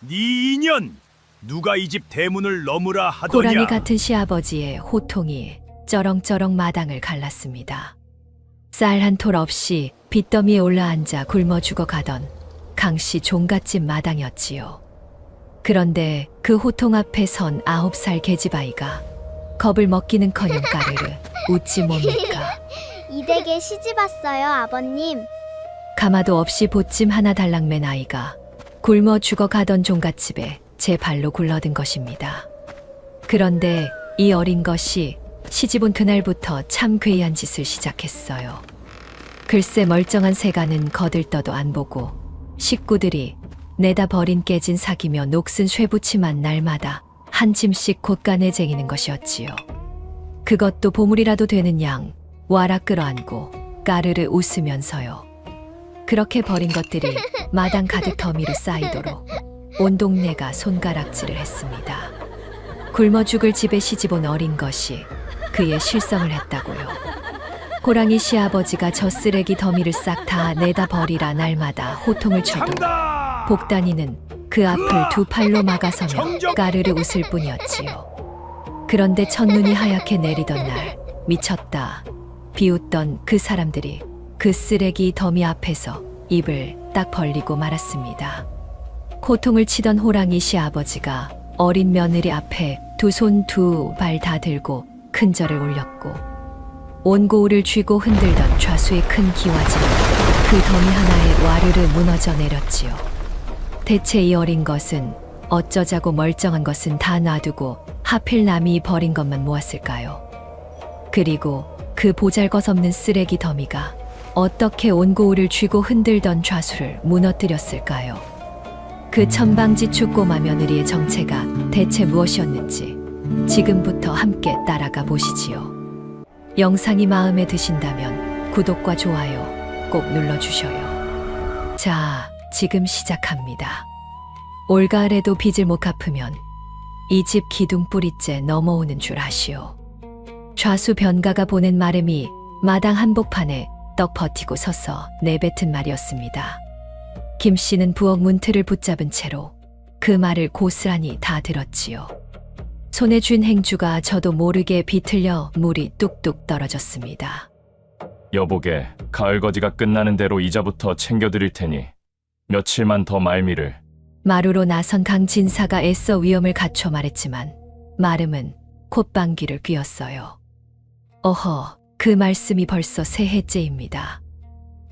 네 인연! 누가 이 집 대문을 넘으라 하더냐? 고라니 같은 시아버지의 호통이 쩌렁쩌렁 마당을 갈랐습니다. 쌀 한 톨 없이 빚더미에 올라앉아 굶어 죽어가던 강씨 종갓집 마당이었지요. 그런데 그 호통 앞에 선 9살 계집아이가 겁을 먹기는커녕 까르르 웃지 뭡니까. 이 댁에 시집 왔어요, 아버님. 가마도 없이 보찜 하나 달랑맨 아이가 굶어 죽어가던 종갓집에 제 발로 굴러든 것입니다. 그런데 이 어린 것이 시집 온 그날부터 참 괴이한 짓을 시작했어요. 글쎄 멀쩡한 새가는 거들떠도 안 보고 식구들이 내다 버린 깨진 삭이며 녹슨 쇠붙이만 날마다 한 짐씩 곳간에 쟁이는 것이었지요. 그것도 보물이라도 되는 양 와락 끌어안고 까르르 웃으면서요. 그렇게 버린 것들이 마당 가득 더미로 쌓이도록 온 동네가 손가락질을 했습니다. 굶어 죽을 집에 시집 온 어린 것이 그의 실성을 했다고요. 호랑이 시아버지가 저 쓰레기 더미를 싹 다 내다 버리라 날마다 호통을 쳐도 장다! 복단이는 그 앞을 두 팔로 막아서며 까르르 웃을 뿐이었지요. 그런데 첫눈이 하얗게 내리던 날 미쳤다 비웃던 그 사람들이 그 쓰레기 더미 앞에서 입을 딱 벌리고 말았습니다. 호통을 치던 호랑이 시아버지가 어린 며느리 앞에 두 손 두 발 다 들고 큰 절을 올렸고 온 고을을 쥐고 흔들던 좌수의 큰 기와집이 그 더미 하나에 와르르 무너져 내렸지요. 대체 이 어린 것은 어쩌자고 멀쩡한 것은 다 놔두고 하필 남이 버린 것만 모았을까요? 그리고 그 보잘것없는 쓰레기 더미가 어떻게 온 고을을 쥐고 흔들던 좌수를 무너뜨렸을까요? 그 천방지축 꼬마 며느리의 정체가 대체 무엇이었는지 지금부터 함께 따라가 보시지요. 영상이 마음에 드신다면 구독과 좋아요 꼭 눌러주셔요. 자, 지금 시작합니다. 올가을에도 빚을 못 갚으면 이 집 기둥 뿌리째 넘어오는 줄 아시오. 좌수 변가가 보낸 마름이 마당 한복판에 떡 버티고 서서 내뱉은 말이었습니다. 김 씨는 부엌 문틀을 붙잡은 채로 그 말을 고스란히 다 들었지요. 손에 쥔 행주가 저도 모르게 비틀려 물이 뚝뚝 떨어졌습니다. 여보게, 가을거지가 끝나는 대로 이자부터 챙겨드릴 테니 며칠만 더 말미를. 마루로 나선 강진사가 애써 위엄을 갖춰 말했지만 마름은 콧방귀를 뀌었어요. 어허, 그 말씀이 벌써 세 해째입니다.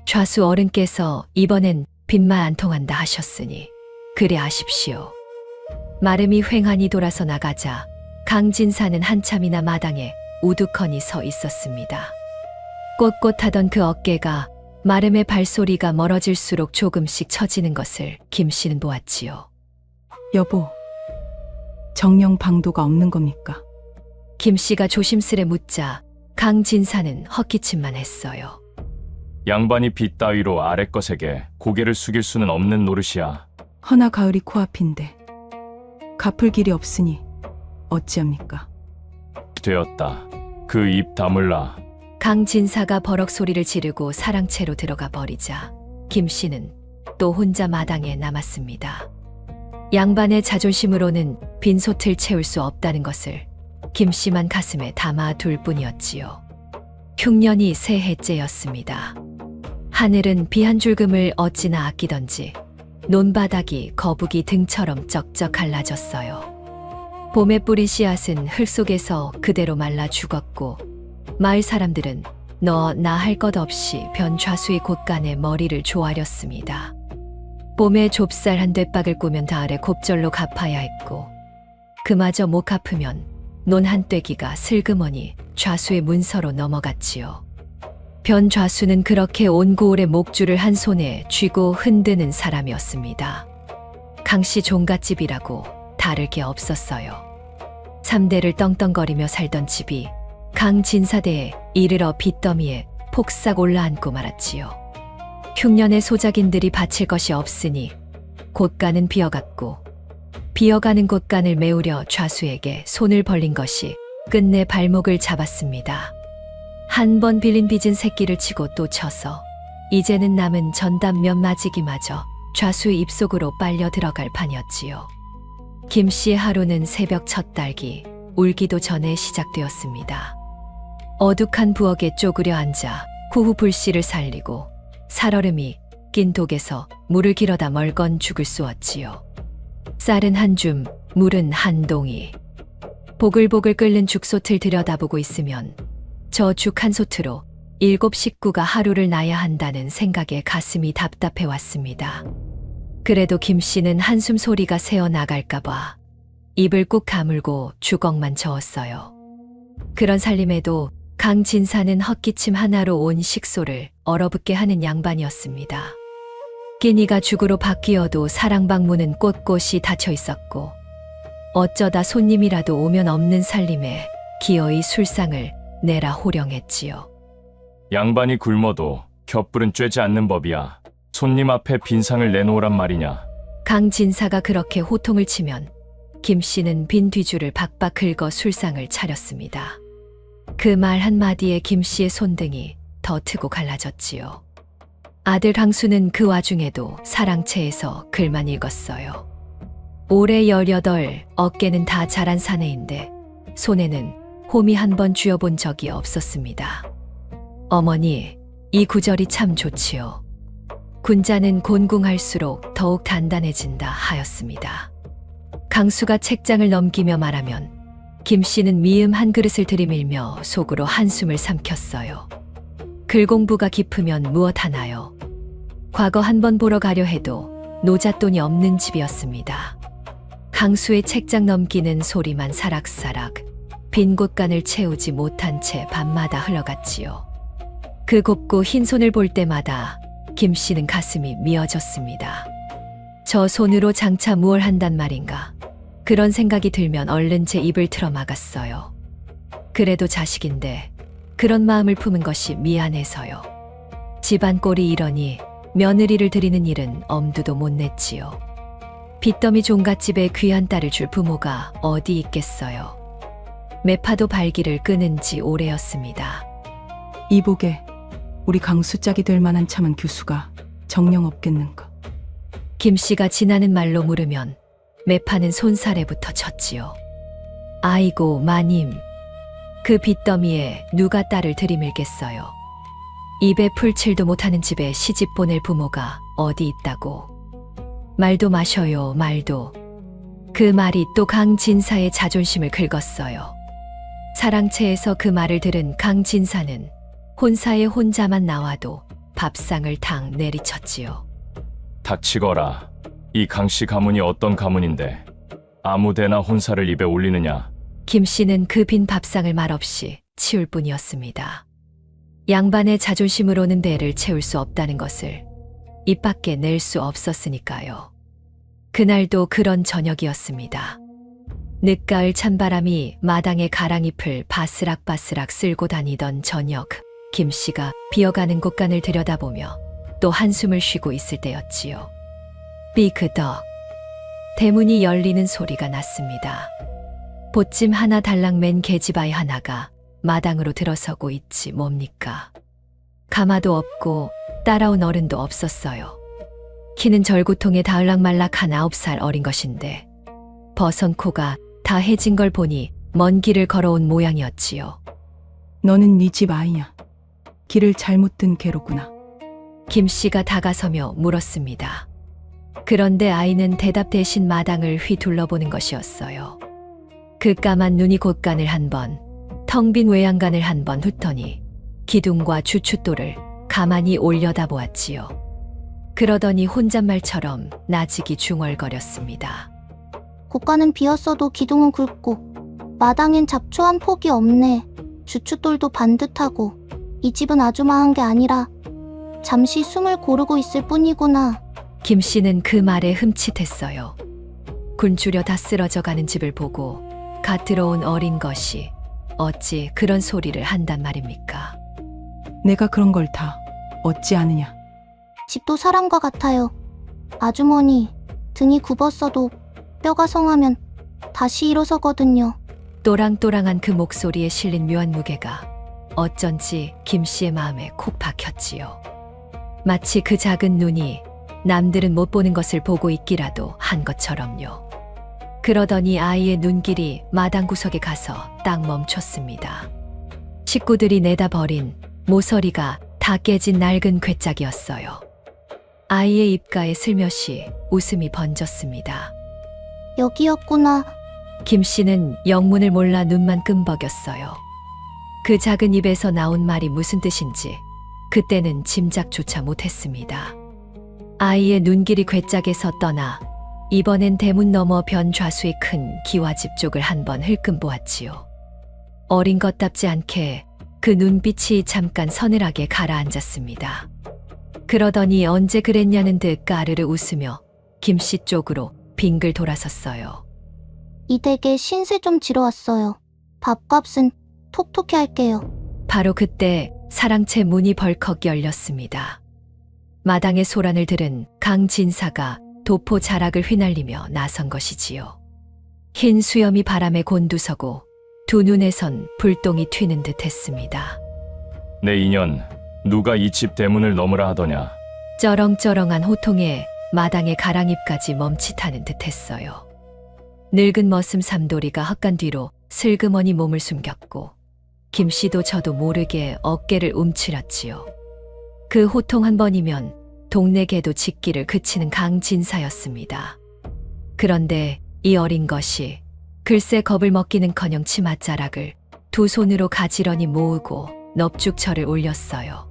좌수 어른께서 이번엔 빚만 안 통한다 하셨으니 그리 아십시오. 마름이 횡하니 돌아서 나가자 강진사는 한참이나 마당에 우두커니 서 있었습니다. 꼿꼿하던 그 어깨가 마름의 발소리가 멀어질수록 조금씩 처지는 것을 김 씨는 보았지요. 여보, 정령 방도가 없는 겁니까? 김 씨가 조심스레 묻자 강진사는 헛기침만 했어요. 양반이 빚 따위로 아랫것에게 고개를 숙일 수는 없는 노릇이야. 허나 가을이 코앞인데 갚을 길이 없으니 어찌합니까? 되었다. 그 입 다물라. 강진사가 버럭 소리를 지르고 사랑채로 들어가 버리자 김 씨는 또 혼자 마당에 남았습니다. 양반의 자존심으로는 빈솥을 채울 수 없다는 것을 김 씨만 가슴에 담아둘 뿐이었지요. 흉년이 세 해째였습니다. 하늘은 비 한 줄금을 어찌나 아끼던지 논바닥이 거북이 등처럼 쩍쩍 갈라졌어요. 봄에 뿌린 씨앗은 흙 속에서 그대로 말라 죽었고 마을 사람들은 너 나 할 것 없이 변 좌수의 곳간에 머리를 조아렸습니다. 봄에 좁쌀 한 되박을 꾸면 가을에 곱절로 갚아야 했고 그마저 못 갚으면 논 한 떼기가 슬그머니 좌수의 문서로 넘어갔지요. 변 좌수는 그렇게 온 고을의 목줄을 한 손에 쥐고 흔드는 사람이었습니다. 강씨 종갓집이라고 다를 게 없었어요. 3대를 떵떵거리며 살던 집이 강진사대에 이르러 빚더미에 폭삭 올라앉고 말았지요. 흉년의 소작인들이 바칠 것이 없으니 곳간은 비어갔고 비어가는 곳간을 메우려 좌수에게 손을 벌린 것이 끝내 발목을 잡았습니다. 한 번 빌린 빚은 새끼를 치고 또 쳐서 이제는 남은 전담 몇 마지기마저 좌수 입속으로 빨려 들어갈 판이었지요. 김 씨의 하루는 새벽 첫 달기, 울기도 전에 시작되었습니다. 어둑한 부엌에 쪼그려 앉아 후후 불씨를 살리고 살얼음이 낀 독에서 물을 길어다 멀건 죽을 쑤었지요. 쌀은 한 줌, 물은 한 동이. 보글보글 끓는 죽솥을 들여다보고 있으면 저 죽 한 솥으로 7 식구가 하루를 나야 한다는 생각에 가슴이 답답해 왔습니다. 그래도 김 씨는 한숨 소리가 새어나갈까봐 입을 꾹 가물고 주걱만 저었어요. 그런 살림에도 강진사는 헛기침 하나로 온 식소를 얼어붙게 하는 양반이었습니다. 끼니가 죽으로 바뀌어도 사랑방 문은 꼿꼿이 닫혀 있었고 어쩌다 손님이라도 오면 없는 살림에 기어이 술상을 내라 호령했지요. 양반이 굶어도 곁불은 쬐지 않는 법이야. 손님 앞에 빈상을 내놓으란 말이냐. 강진사가 그렇게 호통을 치면 김 씨는 빈 뒤줄을 박박 긁어 술상을 차렸습니다. 그 말 한마디에 김 씨의 손등이 더 트고 갈라졌지요. 아들 강수는 그 와중에도 사랑채에서 글만 읽었어요. 올해 18, 어깨는 다 자란 사내인데 손에는 홈이 한 번 쥐어본 적이 없었습니다. 어머니, 이 구절이 참 좋지요. 군자는 곤궁할수록 더욱 단단해진다 하였습니다. 강수가 책장을 넘기며 말하면 김 씨는 미음 한 그릇을 들이밀며 속으로 한숨을 삼켰어요. 글 공부가 깊으면 무엇 하나요? 과거 한 번 보러 가려 해도 노잣돈이 없는 집이었습니다. 강수의 책장 넘기는 소리만 사락사락 빈 곳간을 채우지 못한 채 밤마다 흘러갔지요. 그 곱고 흰 손을 볼 때마다 김 씨는 가슴이 미어졌습니다. 저 손으로 장차 무얼 한단 말인가. 그런 생각이 들면 얼른 제 입을 틀어 막았어요. 그래도 자식인데 그런 마음을 품은 것이 미안해서요. 집안 꼴이 이러니 며느리를 들이는 일은 엄두도 못 냈지요. 빚더미 종갓집에 귀한 딸을 줄 부모가 어디 있겠어요. 매파도 발기를 끊은 지 오래였습니다. 이복에 우리 강수 짝이 될 만한 참한 교수가 정녕 없겠는가. 김 씨가 지나는 말로 물으면 매파는 손사래부터 쳤지요. 아이고 마님, 그 빚더미에 누가 딸을 들이밀겠어요. 입에 풀칠도 못하는 집에 시집 보낼 부모가 어디 있다고. 말도 마셔요, 말도. 그 말이 또 강진사의 자존심을 긁었어요. 사랑채에서 그 말을 들은 강진사는 혼사에 혼자만 나와도 밥상을 탕 내리쳤지요. 닥치거라. 이 강씨 가문이 어떤 가문인데 아무데나 혼사를 입에 올리느냐. 김 씨는 그 빈 밥상을 말없이 치울 뿐이었습니다. 양반의 자존심으로는 대를 채울 수 없다는 것을 입 밖에 낼 수 없었으니까요. 그날도 그런 저녁이었습니다. 늦가을 찬바람이 마당의 가랑잎을 바스락바스락 쓸고 다니던 저녁, 김 씨가 비어가는 곳간을 들여다보며 또 한숨을 쉬고 있을 때였지요. 삐그덕 대문이 열리는 소리가 났습니다. 보찜 하나 달랑 맨 계집아이 하나가 마당으로 들어서고 있지 뭡니까. 가마도 없고 따라온 어른도 없었어요. 키는 절구통에 다을락말락 한 9살 어린 것인데 버선 코가 다 해진 걸 보니 먼 길을 걸어온 모양이었지요. 너는 네 집 아이냐? 길을 잘못 든 개로구나. 김 씨가 다가서며 물었습니다. 그런데 아이는 대답 대신 마당을 휘둘러보는 것이었어요. 그 까만 눈이 곳간을 한 번, 텅 빈 외양간을 한 번 훑더니 기둥과 주춧돌을 가만히 올려다보았지요. 그러더니 혼잣말처럼 나직이 중얼거렸습니다. 곳간은 비었어도 기둥은 굵고 마당엔 잡초 한 폭이 없네. 주춧돌도 반듯하고 이 집은 아주마한 게 아니라 잠시 숨을 고르고 있을 뿐이구나. 김 씨는 그 말에 흠칫했어요. 굶주려 다 쓰러져가는 집을 보고 갓 들어온 어린 것이 어찌 그런 소리를 한단 말입니까? 내가 그런 걸 다 어찌 아느냐. 집도 사람과 같아요. 아주머니, 등이 굽었어도 뼈가 성하면 다시 일어서거든요. 또랑또랑한 그 목소리에 실린 묘한 무게가 어쩐지 김 씨의 마음에 콕 박혔지요. 마치 그 작은 눈이 남들은 못 보는 것을 보고 있기라도 한 것처럼요. 그러더니 아이의 눈길이 마당 구석에 가서 딱 멈췄습니다. 식구들이 내다 버린 모서리가 다 깨진 낡은 괴짝이었어요. 아이의 입가에 슬며시 웃음이 번졌습니다. 여기였구나. 김 씨는 영문을 몰라 눈만 끔벅였어요. 그 작은 입에서 나온 말이 무슨 뜻인지 그때는 짐작조차 못했습니다. 아이의 눈길이 괴짝에서 떠나 이번엔 대문 너머 변 좌수의 큰 기와집 쪽을 한번 흘끔 보았지요. 어린 것답지 않게 그 눈빛이 잠깐 서늘하게 가라앉았습니다. 그러더니 언제 그랬냐는 듯 까르르 웃으며 김씨 쪽으로 빙글 돌아섰어요. 이 댁에 신세 좀 지러 왔어요. 밥값은 톡톡히 할게요. 바로 그때 사랑채 문이 벌컥 열렸습니다. 마당에 소란을 들은 강진사가 도포 자락을 휘날리며 나선 것이지요. 흰 수염이 바람에 곤두서고 두 눈에선 불똥이 튀는 듯 했습니다. 내 인연, 누가 이 집 대문을 넘으라 하더냐. 쩌렁쩌렁한 호통에 마당의 가랑잎까지 멈칫하는 듯 했어요. 늙은 머슴 삼돌이가 헛간 뒤로 슬그머니 몸을 숨겼고 김씨도 저도 모르게 어깨를 움츠렸지요. 그 호통 한 번이면 동네 개도 짖기를 그치는 강진사였습니다. 그런데 이 어린 것이 글쎄 겁을 먹기는커녕 치맛자락을 두 손으로 가지런히 모으고 넙죽철을 올렸어요.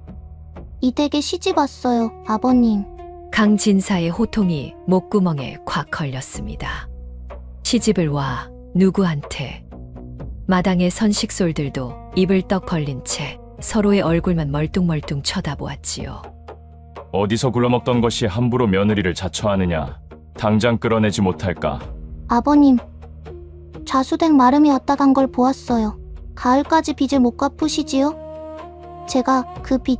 이 댁에 시집 왔어요, 아버님. 강진사의 호통이 목구멍에 콱 걸렸습니다. 시집을 와 누구한테? 마당의 선식솔들도 입을 떡 벌린 채 서로의 얼굴만 멀뚱멀뚱 쳐다보았지요. 어디서 굴러먹던 것이 함부로 며느리를 자처하느냐. 당장 끌어내지 못할까. 아버님, 좌수댁 마름이 왔다 간 걸 보았어요. 가을까지 빚을 못 갚으시지요? 제가 그 빚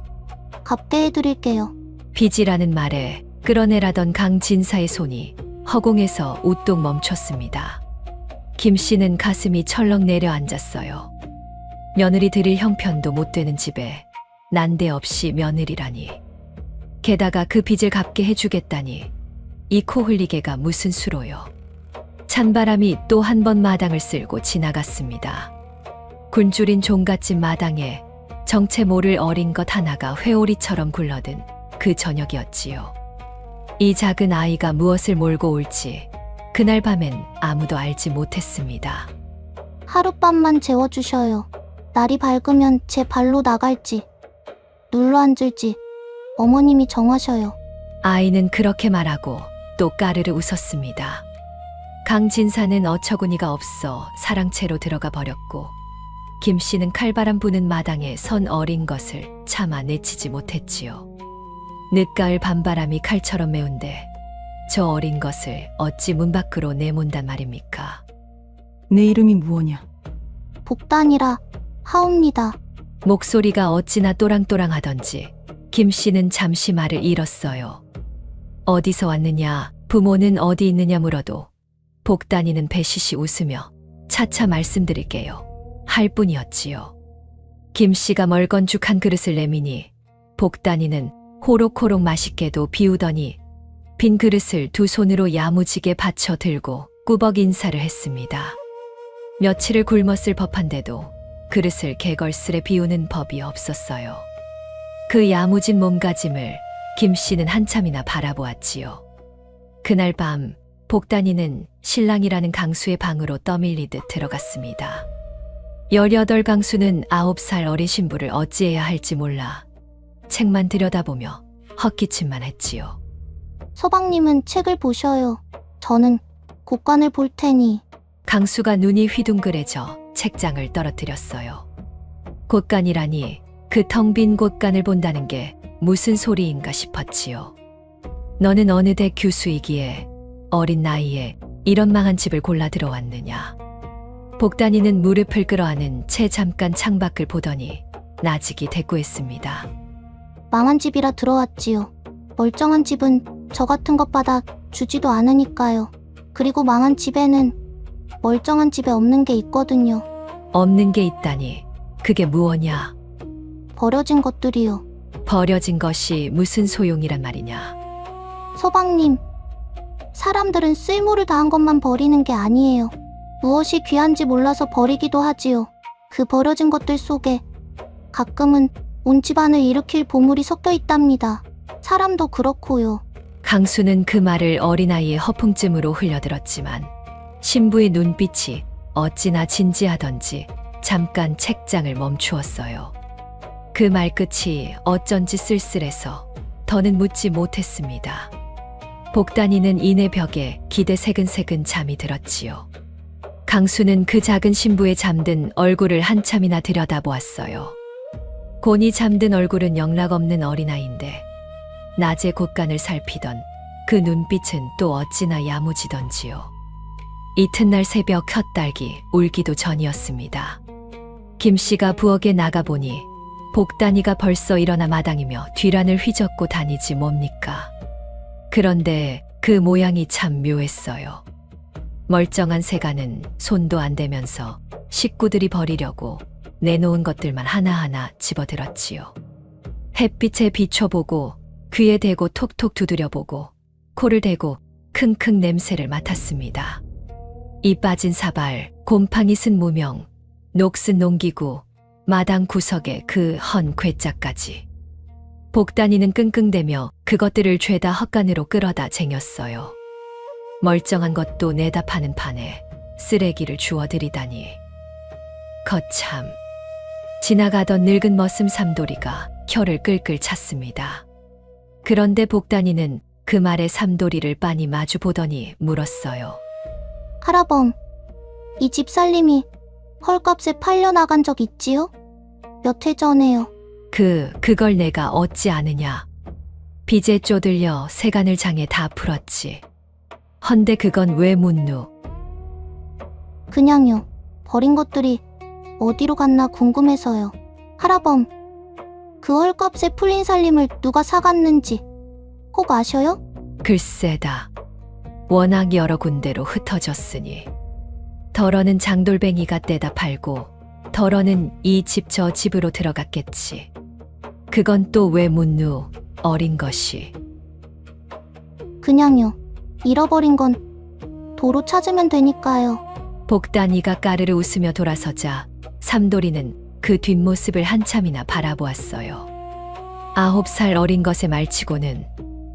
갚게 해드릴게요. 빚이라는 말에 끌어내라던 강진사의 손이 허공에서 우뚝 멈췄습니다. 김 씨는 가슴이 철렁 내려앉았어요. 며느리 드릴 형편도 못 되는 집에 난데없이 며느리라니. 게다가 그 빚을 갚게 해주겠다니 이 코 흘리개가 무슨 수로요. 찬바람이 또 한 번 마당을 쓸고 지나갔습니다. 굴줄인 종갓집 마당에 정체 모를 어린 것 하나가 회오리처럼 굴러든 그 저녁이었지요. 이 작은 아이가 무엇을 몰고 올지 그날 밤엔 아무도 알지 못했습니다. 하룻밤만 재워주셔요. 날이 밝으면 제 발로 나갈지 눌러앉을지 어머님이 정하셔요. 아이는 그렇게 말하고 또 까르르 웃었습니다. 강진사는 어처구니가 없어 사랑채로 들어가 버렸고 김 씨는 칼바람 부는 마당에 선 어린 것을 차마 내치지 못했지요. 늦가을 밤바람이 칼처럼 매운데 저 어린 것을 어찌 문 밖으로 내몬단 말입니까? 내 이름이 무엇냐? 복단이라 하옵니다. 목소리가 어찌나 또랑또랑하던지 김 씨는 잠시 말을 잃었어요. 어디서 왔느냐, 부모는 어디 있느냐 물어도 복단이는 배시시 웃으며 차차 말씀드릴게요 할 뿐이었지요. 김 씨가 멀건죽한 그릇을 내미니 복단이는 호록호록 맛있게도 비우더니 빈 그릇을 두 손으로 야무지게 받쳐 들고 꾸벅 인사를 했습니다. 며칠을 굶었을 법한데도 그릇을 개걸스레 비우는 법이 없었어요. 그 야무진 몸가짐을 김 씨는 한참이나 바라보았지요. 그날 밤 복단이는 신랑이라는 강수의 방으로 떠밀리듯 들어갔습니다. 18 강수는 9살 어린 신부를 어찌해야 할지 몰라 책만 들여다보며 헛기침만 했지요. 서방님은 책을 보셔요. 저는 곡간을 볼 테니. 강수가 눈이 휘둥그레져 책장을 떨어뜨렸어요. 곳간이라니 그 텅 빈 곳간을 본다는 게 무슨 소리인가 싶었지요. 너는 어느 대 교수이기에 어린 나이에 이런 망한 집을 골라 들어왔느냐. 복단이는 무릎을 끌어안은 채 잠깐 창밖을 보더니 나직이 대꾸했습니다. 망한 집이라 들어왔지요. 멀쩡한 집은 저 같은 것 받아 주지도 않으니까요. 그리고 망한 집에는 멀쩡한 집에 없는 게 있거든요. 없는 게 있다니 그게 무엇냐. 버려진 것들이요. 버려진 것이 무슨 소용이란 말이냐. 서방님, 사람들은 쓸모를 다한 것만 버리는 게 아니에요. 무엇이 귀한지 몰라서 버리기도 하지요. 그 버려진 것들 속에 가끔은 온 집안을 일으킬 보물이 섞여 있답니다. 사람도 그렇고요. 강수는 그 말을 어린아이의 허풍쯤으로 흘려들었지만 신부의 눈빛이 어찌나 진지하던지 잠깐 책장을 멈추었어요. 그 말끝이 어쩐지 쓸쓸해서 더는 묻지 못했습니다. 복단이는 이내 벽에 기대 새근새근 잠이 들었지요. 강수는 그 작은 신부의 잠든 얼굴을 한참이나 들여다보았어요. 곤히 잠든 얼굴은 영락없는 어린아이인데 낮에 곳간을 살피던 그 눈빛은 또 어찌나 야무지던지요. 이튿날 새벽 헛딸기 울기도 전이었습니다. 김씨가 부엌에 나가보니 복단이가 벌써 일어나 마당이며 뒤란을 휘젓고 다니지 뭡니까. 그런데 그 모양이 참 묘했어요. 멀쩡한 세간은 손도 안 대면서 식구들이 버리려고 내놓은 것들만 하나하나 집어들었지요. 햇빛에 비춰보고 귀에 대고 톡톡 두드려보고 코를 대고 킁킁 냄새를 맡았습니다. 이 빠진 사발, 곰팡이 쓴 무명, 녹슨 농기구, 마당 구석에 그 헌 괴짝까지. 복단이는 끙끙대며 그것들을 죄다 헛간으로 끌어다 쟁였어요. 멀쩡한 것도 내다 파는 판에 쓰레기를 주워들이다니. 거참. 지나가던 늙은 머슴 삼돌이가 혀를 끌끌 찼습니다. 그런데 복단이는 그 말에 삼돌이를 빤히 마주보더니 물었어요. 할아범, 이 집 살림이 헐값에 팔려 나간 적 있지요? 몇 해 전에요. 그걸 내가 어찌 아느냐. 빚에 쪼들려 세간을 장에 다 풀었지. 헌데 그건 왜 묻누? 그냥요. 버린 것들이 어디로 갔나 궁금해서요. 할아범, 그 헐값에 풀린 살림을 누가 사갔는지 혹 아셔요? 글쎄다. 워낙 여러 군데로 흩어졌으니. 덜어는 장돌뱅이가 떼다 팔고 덜어는 이 집 저 집으로 들어갔겠지. 그건 또 왜 묻누, 어린 것이. 그냥요. 잃어버린 건 도로 찾으면 되니까요. 복단이가 까르르 웃으며 돌아서자 삼돌이는 그 뒷모습을 한참이나 바라보았어요. 9살 어린 것에 말치고는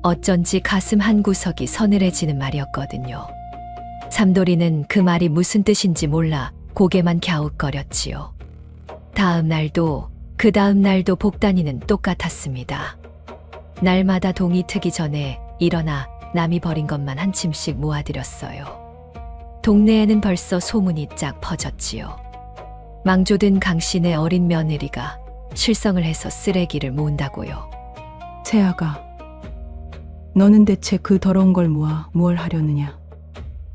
어쩐지 가슴 한구석이 서늘해지는 말이었거든요. 삼돌이는 그 말이 무슨 뜻인지 몰라 고개만 갸웃거렸지요. 다음 날도 그 다음 날도 복단이는 똑같았습니다. 날마다 동이 트기 전에 일어나 남이 버린 것만 한 침씩 모아들였어요. 동네에는 벌써 소문이 쫙 퍼졌지요. 망조든 강신의 어린 며느리가 실성을 해서 쓰레기를 모은다고요. 새아가, 너는 대체 그 더러운 걸 모아 뭘 하려느냐?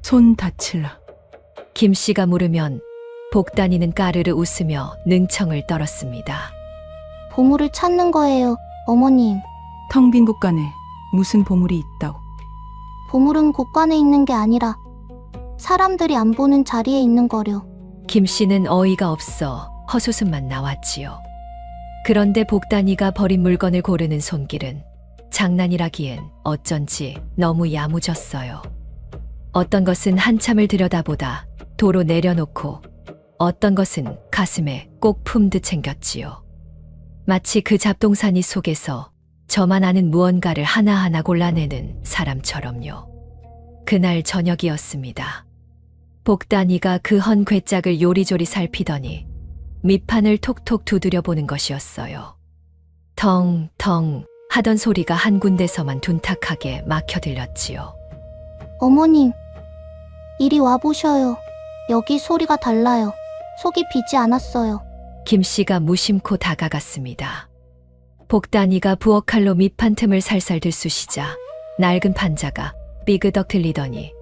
손 다칠라. 김씨가 물으면 복단이는 까르르 웃으며 능청을 떨었습니다. 보물을 찾는 거예요, 어머님. 텅 빈 곳간에 무슨 보물이 있다고. 보물은 곳간에 있는 게 아니라 사람들이 안 보는 자리에 있는 거려. 김씨는 어이가 없어 헛웃음만 나왔지요. 그런데 복단이가 버린 물건을 고르는 손길은 장난이라기엔 어쩐지 너무 야무졌어요. 어떤 것은 한참을 들여다보다 도로 내려놓고 어떤 것은 가슴에 꼭 품듯 챙겼지요. 마치 그 잡동사니 속에서 저만 아는 무언가를 하나하나 골라내는 사람처럼요. 그날 저녁이었습니다. 복단이가 그 헌 괴짝을 요리조리 살피더니 밑판을 톡톡 두드려 보는 것이었어요. 텅텅 하던 소리가 한 군데서만 둔탁하게 막혀 들렸지요. 어머님, 이리 와보셔요. 여기 소리가 달라요. 속이 비지 않았어요. 김씨가 무심코 다가갔습니다. 복단이가 부엌칼로 밑판 틈을 살살 들쑤시자 낡은 판자가 삐그덕 들리더니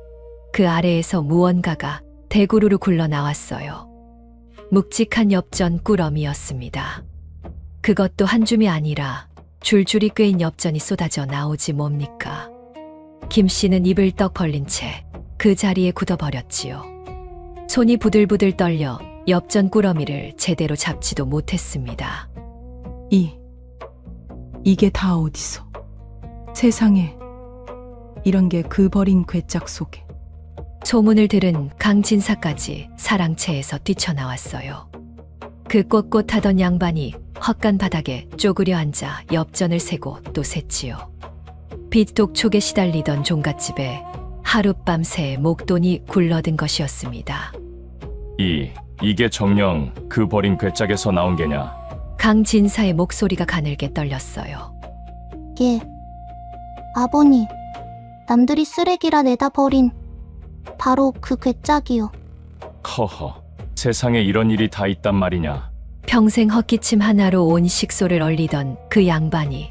그 아래에서 무언가가 대구르르 굴러 나왔어요. 묵직한 엽전 꾸러미였습니다. 그것도 한 줌이 아니라 줄줄이 꿰인 엽전이 쏟아져 나오지 뭡니까. 김씨는 입을 떡 벌린 채 그 자리에 굳어버렸지요. 손이 부들부들 떨려 엽전 꾸러미를 제대로 잡지도 못했습니다. 이게 다 어디서? 세상에, 이런 게 그 버린 괴짝 속에. 소문을 들은 강진사까지 사랑채에서 뛰쳐나왔어요. 그 꼿꼿하던 양반이 헛간 바닥에 쪼그려 앉아 엽전을 세고 또 샜지요. 빚독촉에 시달리던 종갓집에 하룻밤새 목돈이 굴러든 것이었습니다. 이게 정녕 그 버린 괴짝에서 나온 게냐? 강진사의 목소리가 가늘게 떨렸어요. 예. 아버님, 남들이 쓰레기라 내다 버린 바로 그 괴짝이요. 허허, 세상에 이런 일이 다 있단 말이냐? 평생 헛기침 하나로 온 식소를 얼리던 그 양반이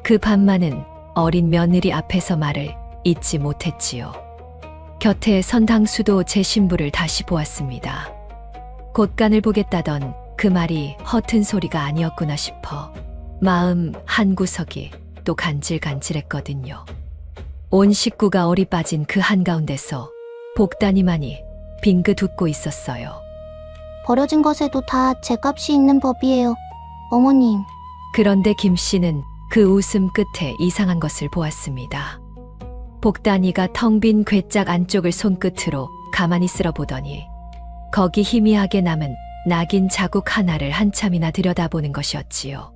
그 밤만은 어린 며느리 앞에서 말을 잊지 못했지요. 곁에 선당수도 제 신부를 다시 보았습니다. 곳간을 보겠다던 그 말이 허튼 소리가 아니었구나 싶어 마음 한구석이 또 간질간질했거든요. 온 식구가 어리 빠진 그 한가운데서 복단이만이 빙긋 웃고 있었어요. 버려진 것에도 다 제 값이 있는 법이에요. 어머님, 그런데 김 씨는 그 웃음 끝에 이상한 것을 보았습니다. 복단이가 텅 빈 괴짝 안쪽을 손끝으로 가만히 쓸어보더니 거기 희미하게 남은 낙인 자국 하나를 한참이나 들여다보는 것이었지요.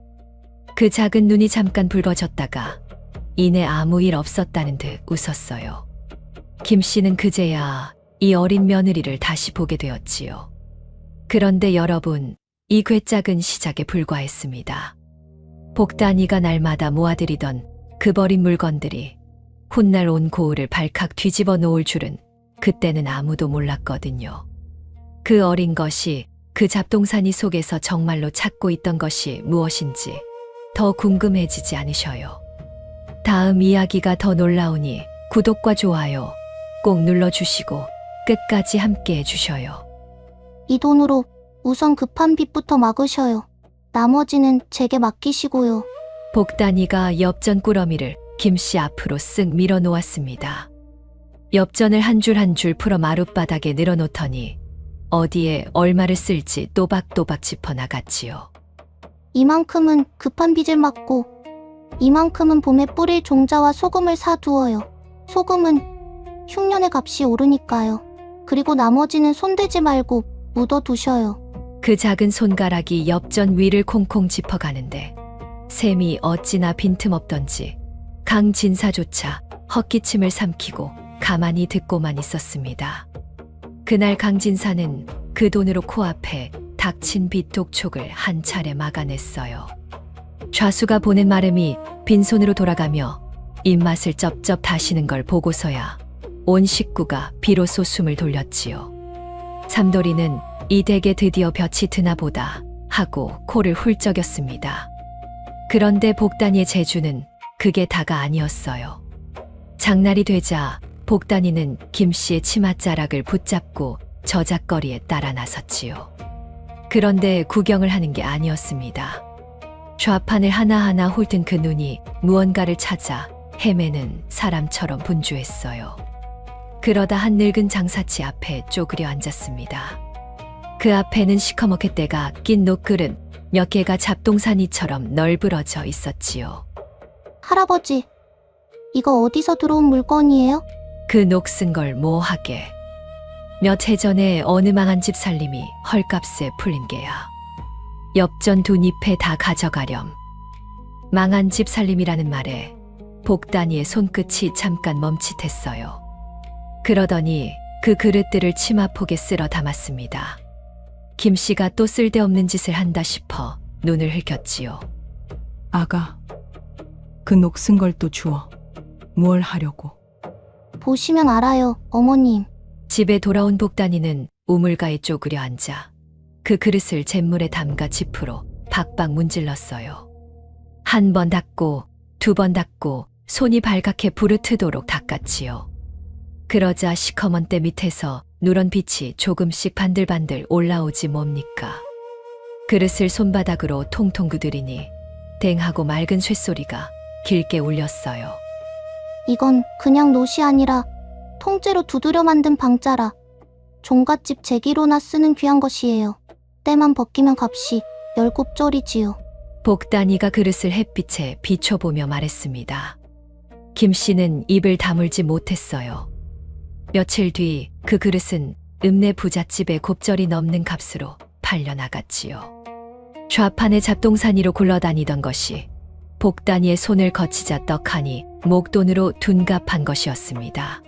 그 작은 눈이 잠깐 붉어졌다가 이내 아무 일 없었다는 듯 웃었어요. 김 씨는 그제야 이 어린 며느리를 다시 보게 되었지요. 그런데 여러분, 이 괴짝은 시작에 불과했습니다. 복단이가 날마다 모아들이던 그 버린 물건들이 훗날 온 고을을 발칵 뒤집어 놓을 줄은 그때는 아무도 몰랐거든요. 그 어린 것이 그 잡동사니 속에서 정말로 찾고 있던 것이 무엇인지 더 궁금해지지 않으셔요. 다음 이야기가 더 놀라우니 구독과 좋아요 꼭 눌러주시고 끝까지 함께 해주셔요. 이 돈으로 우선 급한 빚부터 막으셔요. 나머지는 제게 맡기시고요. 복단이가 엽전 꾸러미를 김씨 앞으로 쓱 밀어 놓았습니다. 엽전을 한 줄 한 줄 풀어 마룻바닥에 늘어놓더니 어디에 얼마를 쓸지 또박또박 짚어나갔지요. 이만큼은 급한 빚을 막고 이만큼은 봄에 뿌릴 종자와 소금을 사두어요. 소금은 흉년의 값이 오르니까요. 그리고 나머지는 손대지 말고 묻어두셔요. 그 작은 손가락이 엽전 위를 콩콩 짚어가는데 셈이 어찌나 빈틈없던지 강진사조차 헛기침을 삼키고 가만히 듣고만 있었습니다. 그날 강진사는 그 돈으로 코앞에 닥친 빚독촉을 한 차례 막아냈어요. 좌수가 보낸 마름이 빈손으로 돌아가며 입맛을 쩝쩝 다시는 걸 보고서야 온 식구가 비로소 숨을 돌렸지요. 삼돌이는 이 댁에 드디어 볕이 드나 보다 하고 코를 훌쩍였습니다. 그런데 복단이의 재주는 그게 다가 아니었어요. 장날이 되자 복단이는 김씨의 치맛자락을 붙잡고 저작거리에 따라 나섰지요. 그런데 구경을 하는 게 아니었습니다. 좌판을 하나하나 훑은 그 눈이 무언가를 찾아 헤매는 사람처럼 분주했어요. 그러다 한 늙은 장사치 앞에 쪼그려 앉았습니다. 그 앞에는 시커멓게 때가 낀 녹그릇 몇 개가 잡동사니처럼 널브러져 있었지요. 할아버지, 이거 어디서 들어온 물건이에요? 그 녹슨 걸 뭐하게. 몇 해 전에 어느 망한 집 살림이 헐값에 풀린 게야. 엽전 두 잎에 다 가져가렴. 망한 집 살림이라는 말에 복단이의 손끝이 잠깐 멈칫했어요. 그러더니 그 그릇들을 치마폭에 쓸어 담았습니다. 김씨가 또 쓸데없는 짓을 한다 싶어 눈을 흘겼지요. 아가, 그 녹슨 걸 또 주워. 뭘 하려고? 보시면 알아요, 어머님. 집에 돌아온 복단이는 우물가에 쪼그려 앉아 그 그릇을 잿물에 담가 지프로 박박 문질렀어요. 한 번 닦고 두 번 닦고 손이 발갛게 부르트도록 닦았지요. 그러자 시커먼 때 밑에서 누런 빛이 조금씩 반들반들 올라오지 뭡니까. 그릇을 손바닥으로 통통 두드리니 댕하고 맑은 쇳소리가 길게 울렸어요. 이건 그냥 놋이 아니라 통째로 두드려 만든 방자라 종갓집 제기로나 쓰는 귀한 것이에요. 때만 벗기면 값이 10곱절이지요. 복단이가 그릇을 햇빛에 비춰보며 말했습니다. 김 씨는 입을 다물지 못했어요. 며칠 뒤 그 그릇은 읍내 부잣집에 곱절이 넘는 값으로 팔려나갔지요. 좌판의 잡동사니로 굴러다니던 것이 복단이의 손을 거치자 떡하니 목돈으로 둔갑한 것이었습니다.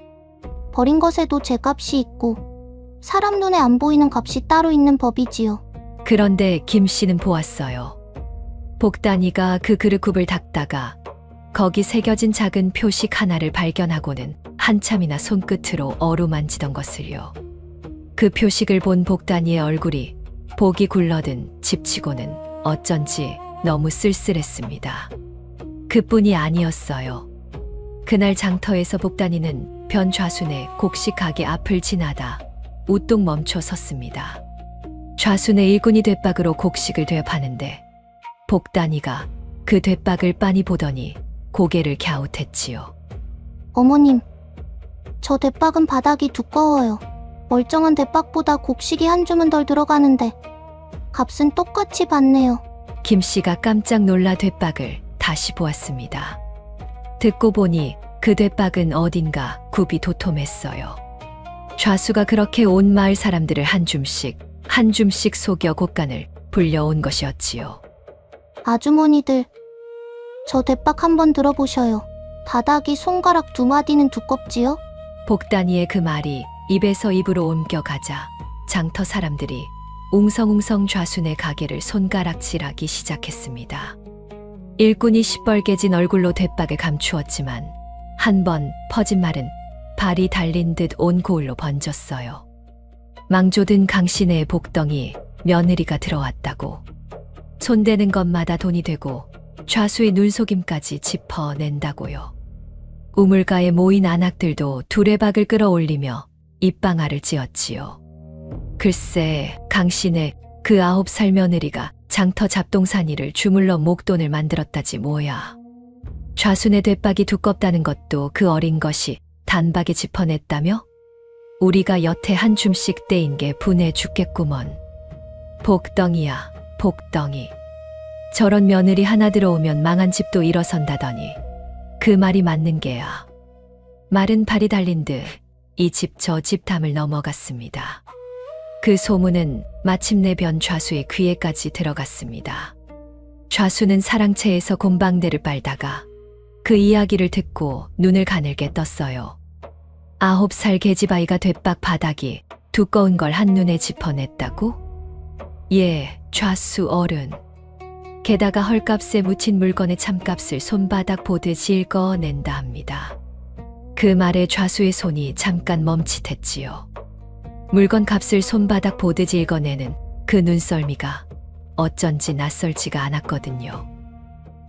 버린 것에도 제 값이 있고 사람 눈에 안 보이는 값이 따로 있는 법이지요. 그런데 김 씨는 보았어요. 복단이가 그 그릇굽을 닦다가 거기 새겨진 작은 표식 하나를 발견하고는 한참이나 손끝으로 어루만지던 것을요. 그 표식을 본 복단이의 얼굴이 복이 굴러든 집치고는 어쩐지 너무 쓸쓸했습니다. 그뿐이 아니었어요. 그날 장터에서 복단이는 변 좌순의 곡식 가게 앞을 지나다 우뚝 멈춰 섰습니다. 좌순의 일꾼이 돛박으로 곡식을 되파는데 복단이가 그 돛박을 빤히 보더니 고개를 갸웃했지요. 어머님, 저 대박은 바닥이 두꺼워요. 멀쩡한 대박보다 곡식이 한 주문 덜 들어가는데 값은 똑같이 받네요. 김 씨가 깜짝 놀라 돛박을 다시 보았습니다. 듣고 보니 그 돛박은 어딘가 굽이 도톰했어요. 좌수가 그렇게 온 마을 사람들을 한 줌씩 속여 곡간을 불려온 것이었지요. 아주머니들, 저 대박 한번 들어보셔요. 바닥이 손가락 2마디는 두껍지요? 복단이의 그 말이 입에서 입으로 옮겨가자 장터 사람들이 웅성웅성 좌순의 가게를 손가락질하기 시작했습니다. 일꾼이 시뻘개진 얼굴로 돛박을 감추었지만 한 번 퍼진 말은 발이 달린 듯 온 고을로 번졌어요. 망조든 강신의 복덩이 며느리가 들어왔다고. 손대는 것마다 돈이 되고 좌수의 눈속임까지 짚어낸다고요. 우물가에 모인 안악들도 두레박을 끌어올리며 입방아를 찧었지요. 글쎄, 강신의 그 9살 며느리가 장터 잡동사니를 주물러 목돈을 만들었다지 뭐야. 좌순의 돛박이 두껍다는 것도 그 어린 것이 단박에 짚어냈다며? 우리가 여태 한 줌씩 떼인 게 분해 죽겠구먼. 복덩이야, 복덩이. 저런 며느리 하나 들어오면 망한 집도 일어선다더니 그 말이 맞는 게야. 말은 발이 달린 듯 이 집 저 집 담을 넘어갔습니다. 그 소문은 마침내 변 좌수의 귀에까지 들어갔습니다. 좌수는 사랑채에서 곰방대를 빨다가 그 이야기를 듣고 눈을 가늘게 떴어요. 9살 계집아이가 돛박 바닥이 두꺼운 걸 한눈에 짚어냈다고? 예, 좌수 어른. 게다가 헐값에 묻힌 물건의 참값을 손바닥 보듯 읽어낸다 합니다. 그 말에 좌수의 손이 잠깐 멈칫했지요. 물건 값을 손바닥 보듯 읽어내는 그 눈썰미가 어쩐지 낯설지가 않았거든요.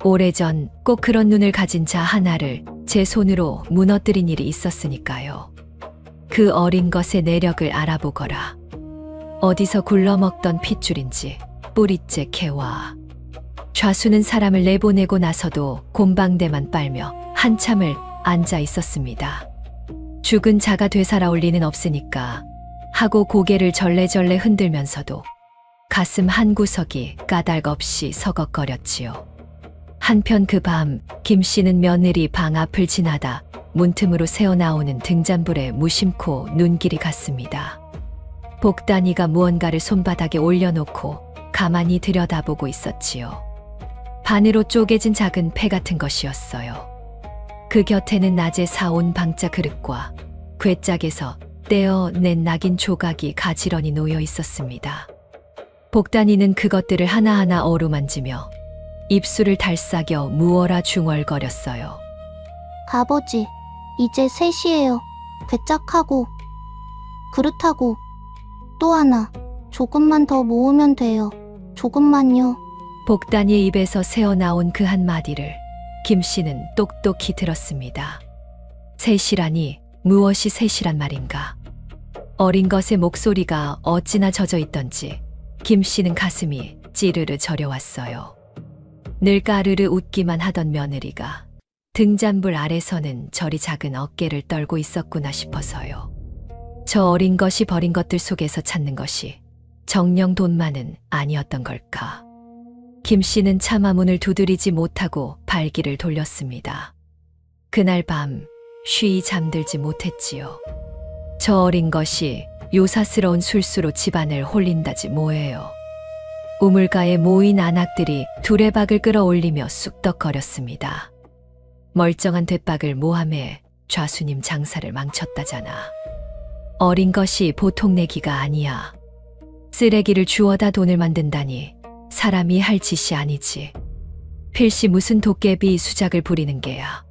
오래전 꼭 그런 눈을 가진 자 하나를 제 손으로 무너뜨린 일이 있었으니까요. 그 어린 것의 내력을 알아보거라. 어디서 굴러먹던 핏줄인지 뿌리째 캐와. 좌수는 사람을 내보내고 나서도 곰방대만 빨며 한참을 앉아 있었습니다. 죽은 자가 되살아올 리는 없으니까 하고 고개를 절레절레 흔들면서도 가슴 한 구석이 까닭없이 서걱거렸지요. 한편 그 밤 김 씨는 며느리 방 앞을 지나다 문틈으로 새어나오는 등잔불에 무심코 눈길이 갔습니다. 복단이가 무언가를 손바닥에 올려놓고 가만히 들여다보고 있었지요. 반으로 쪼개진 작은 패 같은 것이었어요. 그 곁에는 낮에 사온 방자 그릇과 괴짝에서 떼어낸 낙인 조각이 가지런히 놓여 있었습니다. 복단이는 그것들을 하나하나 어루만지며 입술을 달싹여 무어라 중얼거렸어요. 아버지, 이제 3시예요. 괴짝하고 그릇하고 또 하나 조금만 더 모으면 돼요. 조금만요. 복단이의 입에서 새어나온 그 한마디를 김 씨는 똑똑히 들었습니다. 셋이라니 무엇이 셋이란 말인가. 어린 것의 목소리가 어찌나 젖어 있던지 김 씨는 가슴이 찌르르 저려왔어요. 늘 까르르 웃기만 하던 며느리가 등잔불 아래서는 저리 작은 어깨를 떨고 있었구나 싶어서요. 저 어린 것이 버린 것들 속에서 찾는 것이 정녕 돈만은 아니었던 걸까. 김 씨는 차마 문을 두드리지 못하고 발길을 돌렸습니다. 그날 밤 쉬이 잠들지 못했지요. 저 어린 것이 요사스러운 술수로 집안을 홀린다지 뭐예요. 우물가에 모인 안악들이 두레박을 끌어올리며 쑥덕거렸습니다. 멀쩡한 돛박을 모함해 좌수님 장사를 망쳤다잖아. 어린 것이 보통 내기가 아니야. 쓰레기를 주워다 돈을 만든다니 사람이 할 짓이 아니지. 필시 무슨 도깨비 수작을 부리는 게야.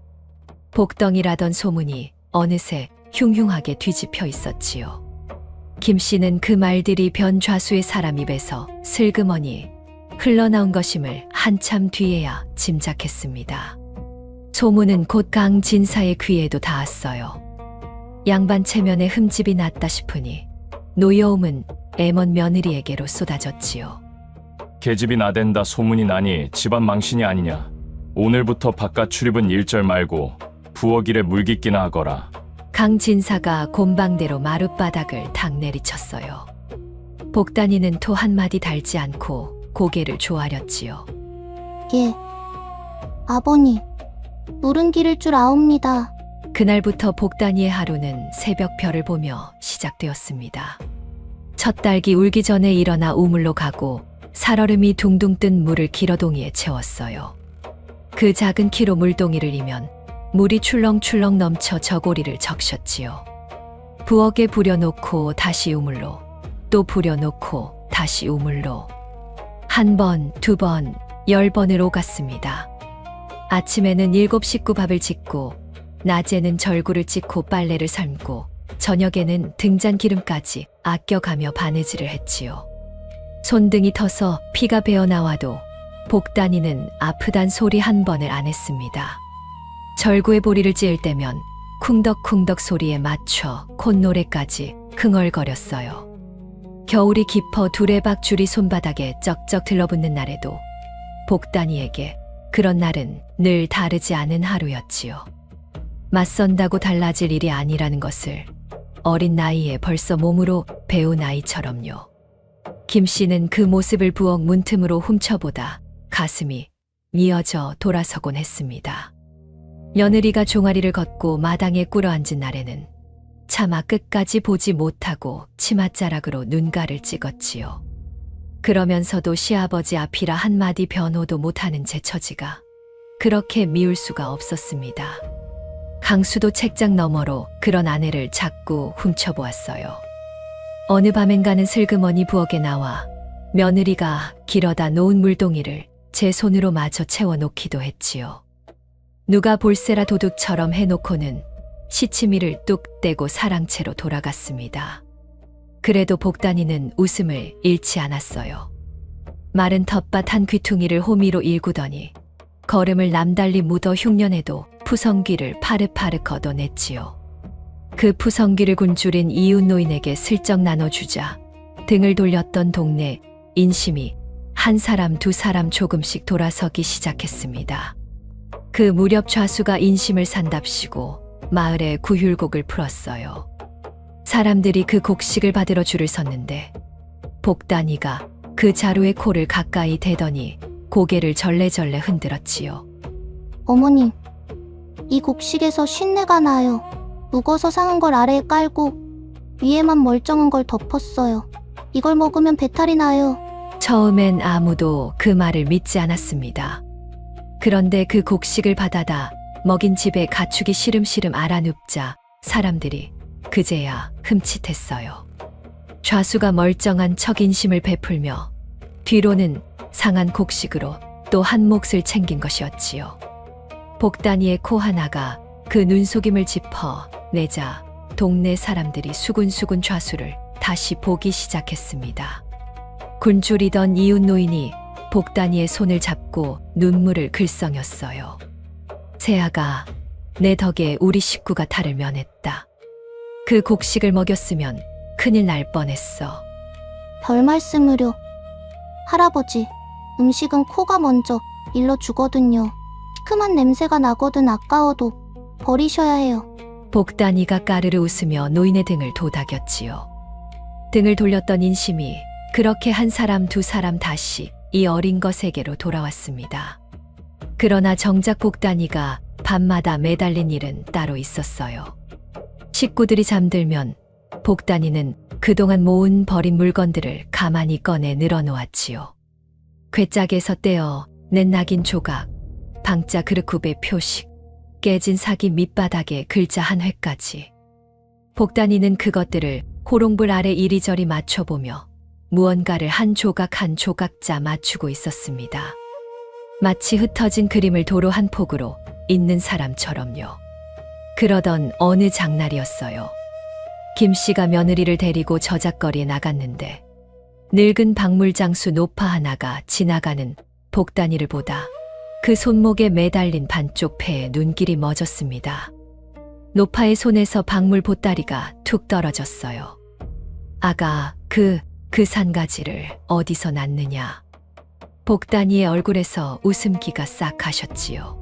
복덩이라던 소문이 어느새 흉흉하게 뒤집혀 있었지요. 김 씨는 그 말들이 변 좌수의 사람 입에서 슬그머니 흘러나온 것임을 한참 뒤에야 짐작했습니다. 소문은 곧 강 진사의 귀에도 닿았어요. 양반 체면에 흠집이 났다 싶으니 노여움은 애먼 며느리에게로 쏟아졌지요. 계집이 나댄다 소문이 나니 집안 망신이 아니냐. 오늘부터 바깥 출입은 일절 말고 부엌 일에 물깃기나 하거라. 강 진사가 곰방대로 마룻바닥을 탁 내리쳤어요. 복단이는 토 한마디 달지 않고 고개를 조아렸지요. 예. 아버니, 물은 기를 줄 아옵니다. 그날부터 복단이의 하루는 새벽별을 보며 시작되었습니다. 첫 딸기 울기 전에 일어나 우물로 가고 살얼음이 둥둥 뜬 물을 기러동이에 채웠어요. 그 작은 키로 물동이를 이면 물이 출렁출렁 넘쳐 저고리를 적셨지요. 부엌에 부려놓고 다시 우물로, 또 부려놓고 다시 우물로. 한 번, 두 번, 10번을 오갔습니다. 아침에는 7 식구 밥을 짓고, 낮에는 절구를 찢고 빨래를 삶고, 저녁에는 등잔 기름까지 아껴가며 바느질을 했지요. 손등이 터서 피가 배어나와도 복단이는 아프단 소리 한 번을 안 했습니다. 절구에 보리를 찌을 때면 쿵덕쿵덕 소리에 맞춰 콧노래까지 흥얼거렸어요. 겨울이 깊어 두레박 줄이 손바닥에 쩍쩍 들러붙는 날에도 복단이에게 그런 날은 늘 다르지 않은 하루였지요. 맞선다고 달라질 일이 아니라는 것을 어린 나이에 벌써 몸으로 배운 아이처럼요. 김 씨는 그 모습을 부엌 문틈으로 훔쳐보다 가슴이 미어져 돌아서곤 했습니다. 며느리가 종아리를 걷고 마당에 꿇어앉은 날에는 차마 끝까지 보지 못하고 치맛자락으로 눈가를 찍었지요. 그러면서도 시아버지 앞이라 한마디 변호도 못하는 제 처지가 그렇게 미울 수가 없었습니다. 강수도 책장 너머로 그런 아내를 자꾸 훔쳐보았어요. 어느 밤엔가는 슬그머니 부엌에 나와 며느리가 길어다 놓은 물동이를 제 손으로 마저 채워놓기도 했지요. 누가 볼세라 도둑처럼 해놓고는 시치미를 뚝 떼고 사랑채로 돌아갔습니다. 그래도 복단이는 웃음을 잃지 않았어요. 마른 텃밭 한 귀퉁이를 호미로 일구더니 걸음을 남달리 묻어 흉년에도 푸성귀를 파릇파릇 걷어냈지요. 그 푸성귀를 굶주린 이웃 노인에게 슬쩍 나눠주자 등을 돌렸던 동네 인심이 한 사람 두 사람 조금씩 돌아서기 시작했습니다. 그 무렵 좌수가 인심을 산답시고 마을에 구휼곡을 풀었어요. 사람들이 그 곡식을 받으러 줄을 섰는데 복단이가 그 자루에 코를 가까이 대더니 고개를 절레절레 흔들었지요. 어머님, 이 곡식에서 쉰내가 나요. 묵어서 상한 걸 아래에 깔고 위에만 멀쩡한 걸 덮었어요. 이걸 먹으면 배탈이 나요. 처음엔 아무도 그 말을 믿지 않았습니다. 그런데 그 곡식을 받아다 먹인 집에 가축이 시름시름 알아눕자 사람들이 그제야 흠칫했어요. 좌수가 멀쩡한 척 인심을 베풀며 뒤로는 상한 곡식으로 또 한 몫을 챙긴 것이었지요. 복단이의 코 하나가 그 눈속임을 짚어 내자 동네 사람들이 수군수군 좌수를 다시 보기 시작했습니다. 굶주리던 이웃 노인이 복단이의 손을 잡고 눈물을 글썽였어요. 새아가 내 덕에 우리 식구가 탈을 면했다. 그 곡식을 먹였으면 큰일 날 뻔했어. 별 말씀을요. 할아버지, 음식은 코가 먼저 일러주거든요. 시큼한 냄새가 나거든 아까워도 버리셔야 해요. 복단이가 까르르 웃으며 노인의 등을 도닥였지요. 등을 돌렸던 인심이 그렇게 한 사람 두 사람 다시 이 어린 것에게로 돌아왔습니다. 그러나 정작 복단이가 밤마다 매달린 일은 따로 있었어요. 식구들이 잠들면 복단이는 그동안 모은 버린 물건들을 가만히 꺼내 늘어놓았지요. 괴짝에서 떼어 낸 낙인 조각, 방자 그릇굽의 표식, 깨진 사기 밑바닥에 글자 한 획까지. 복단이는 그것들을 호롱불 아래 이리저리 맞춰보며 무언가를 한 조각 한 조각자 맞추고 있었습니다. 마치 흩어진 그림을 도로 한 폭으로 있는 사람처럼요. 그러던 어느 장날이었어요. 김 씨가 며느리를 데리고 저작거리에 나갔는데 늙은 박물장수 노파 하나가 지나가는 복단이를 보다 그 손목에 매달린 반쪽 패에 눈길이 멎었습니다. 노파의 손에서 박물 보따리가 툭 떨어졌어요. 아가, 그 산가지를 어디서 났느냐? 복단이의 얼굴에서 웃음기가 싹 가셨지요.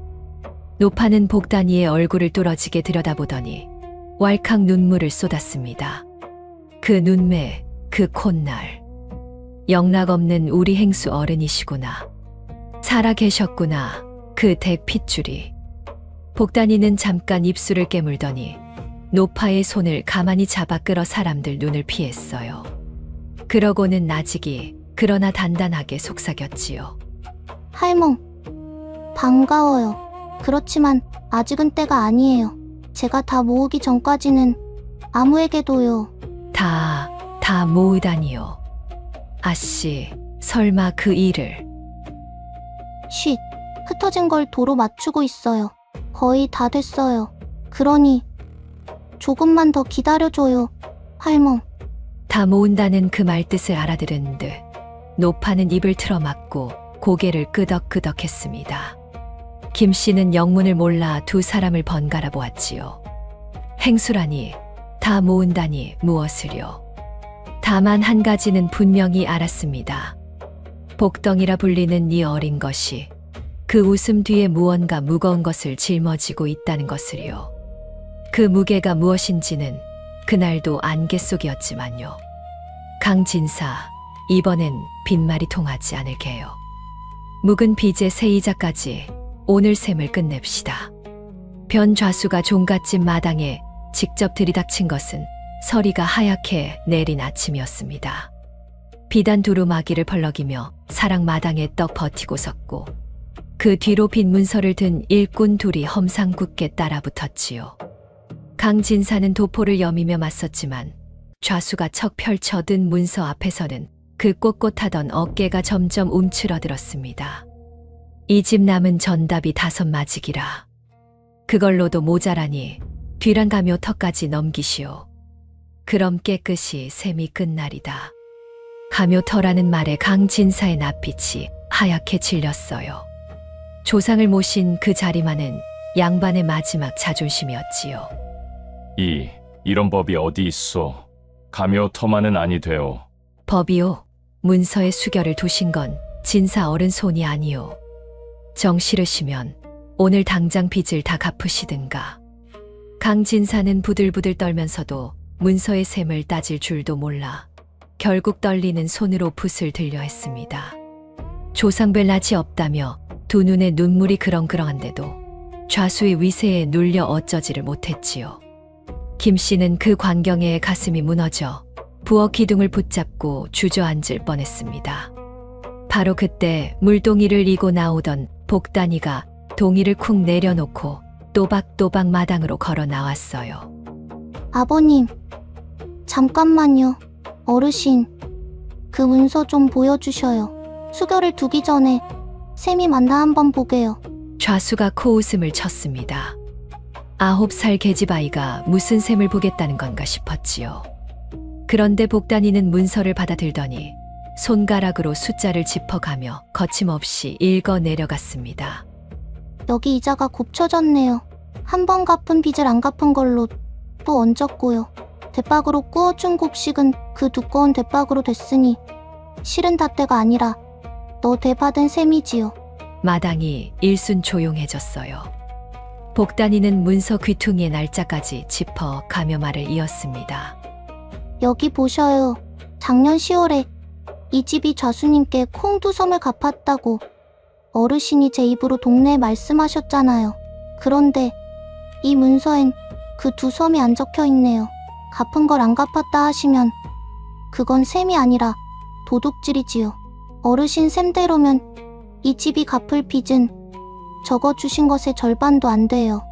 노파는 복단이의 얼굴을 뚫어지게 들여다보더니 왈칵 눈물을 쏟았습니다. 그 눈매, 그 콧날. 영락없는 우리 행수 어른이시구나. 살아 계셨구나. 그 대핏줄이. 복단이는 잠깐 입술을 깨물더니 노파의 손을 가만히 잡아 끌어 사람들 눈을 피했어요. 그러고는 나직이 그러나 단단하게 속삭였지요. 할멈, 반가워요. 그렇지만 아직은 때가 아니에요. 제가 다 모으기 전까지는 아무에게도요. 다 모으다니요. 아씨, 설마 그 일을. 쉿, 흩어진 걸 도로 맞추고 있어요. 거의 다 됐어요. 그러니 조금만 더 기다려줘요, 할멈. 다 모은다는 그 말뜻을 알아들은 듯 노파는 입을 틀어막고 고개를 끄덕끄덕했습니다. 김 씨는 영문을 몰라 두 사람을 번갈아 보았지요. 행수라니, 다 모은다니 무엇을요. 다만 한 가지는 분명히 알았습니다. 복덩이라 불리는 이 어린 것이 그 웃음 뒤에 무언가 무거운 것을 짊어지고 있다는 것을요. 그 무게가 무엇인지는 그날도 안개 속이었지만요. 강진사, 이번엔 빈말이 통하지 않을 게요. 묵은 빚의 세이자까지 오늘 셈을 끝냅시다. 변 좌수가 종갓집 마당에 직접 들이닥친 것은 서리가 하얗게 내린 아침이었습니다. 비단 두루마기를 벌럭이며 사랑 마당에 떡 버티고 섰고 그 뒤로 빈 문서를 든 일꾼 둘이 험상궂게 따라붙었지요. 강진사는 도포를 여미며 맞섰지만 좌수가 척 펼쳐든 문서 앞에서는 그 꼿꼿하던 어깨가 점점 움츠러들었습니다. 이 집 남은 전답이 5마직이라. 그걸로도 모자라니 뒤란 가묘 턱까지 넘기시오. 그럼 깨끗이 셈이 끝나리다. 가묘터라는 말에 강진사의 낯빛이 하얗게 질렸어요. 조상을 모신 그 자리만은 양반의 마지막 자존심이었지요. 이런 법이 어디 있소? 가묘터만은 아니 되오. 법이요. 문서에 수결을 두신 건 진사 어른 손이 아니오. 정 싫으시면 오늘 당장 빚을 다 갚으시든가. 강진사는 부들부들 떨면서도 문서의 셈을 따질 줄도 몰라 결국 떨리는 손으로 붓을 들려 했습니다. 조상별 낯이 없다며 두 눈에 눈물이 그렁그렁한데도 좌수의 위세에 눌려 어쩌지를 못했지요. 김 씨는 그 광경에 가슴이 무너져 부엌 기둥을 붙잡고 주저앉을 뻔했습니다. 바로 그때 물동이를 이고 나오던 복단이가 동이를 쿵 내려놓고 또박또박 마당으로 걸어 나왔어요. 아버님, 잠깐만요. 어르신, 그 문서 좀 보여주셔요. 수결을 두기 전에 셈이 맞나 한번 보게요. 좌수가 코웃음을 쳤습니다. 9살 계집아이가 무슨 셈을 보겠다는 건가 싶었지요. 그런데 복단이는 문서를 받아들더니 손가락으로 숫자를 짚어가며 거침없이 읽어 내려갔습니다. 여기 이자가 곱쳐졌네요. 한 번 갚은 빚을 안 갚은 걸로 또 얹었고요. 대박으로 구워준 곱식은 그 두꺼운 대박으로 됐으니 실은 닷대가 아니라 너 대받은 셈이지요. 마당이 일순 조용해졌어요. 복단이는 문서 귀퉁이의 날짜까지 짚어 가며 말을 이었습니다. 여기 보셔요. 작년 10월에 이 집이 좌수님께 콩두섬을 갚았다고 어르신이 제 입으로 동네에 말씀하셨잖아요. 그런데 이 문서엔 그 두 섬이 안 적혀 있네요. 갚은 걸 안 갚았다 하시면 그건 셈이 아니라 도둑질이지요. 어르신 셈대로면 이 집이 갚을 빚은 적어주신 것의 절반도 안 돼요.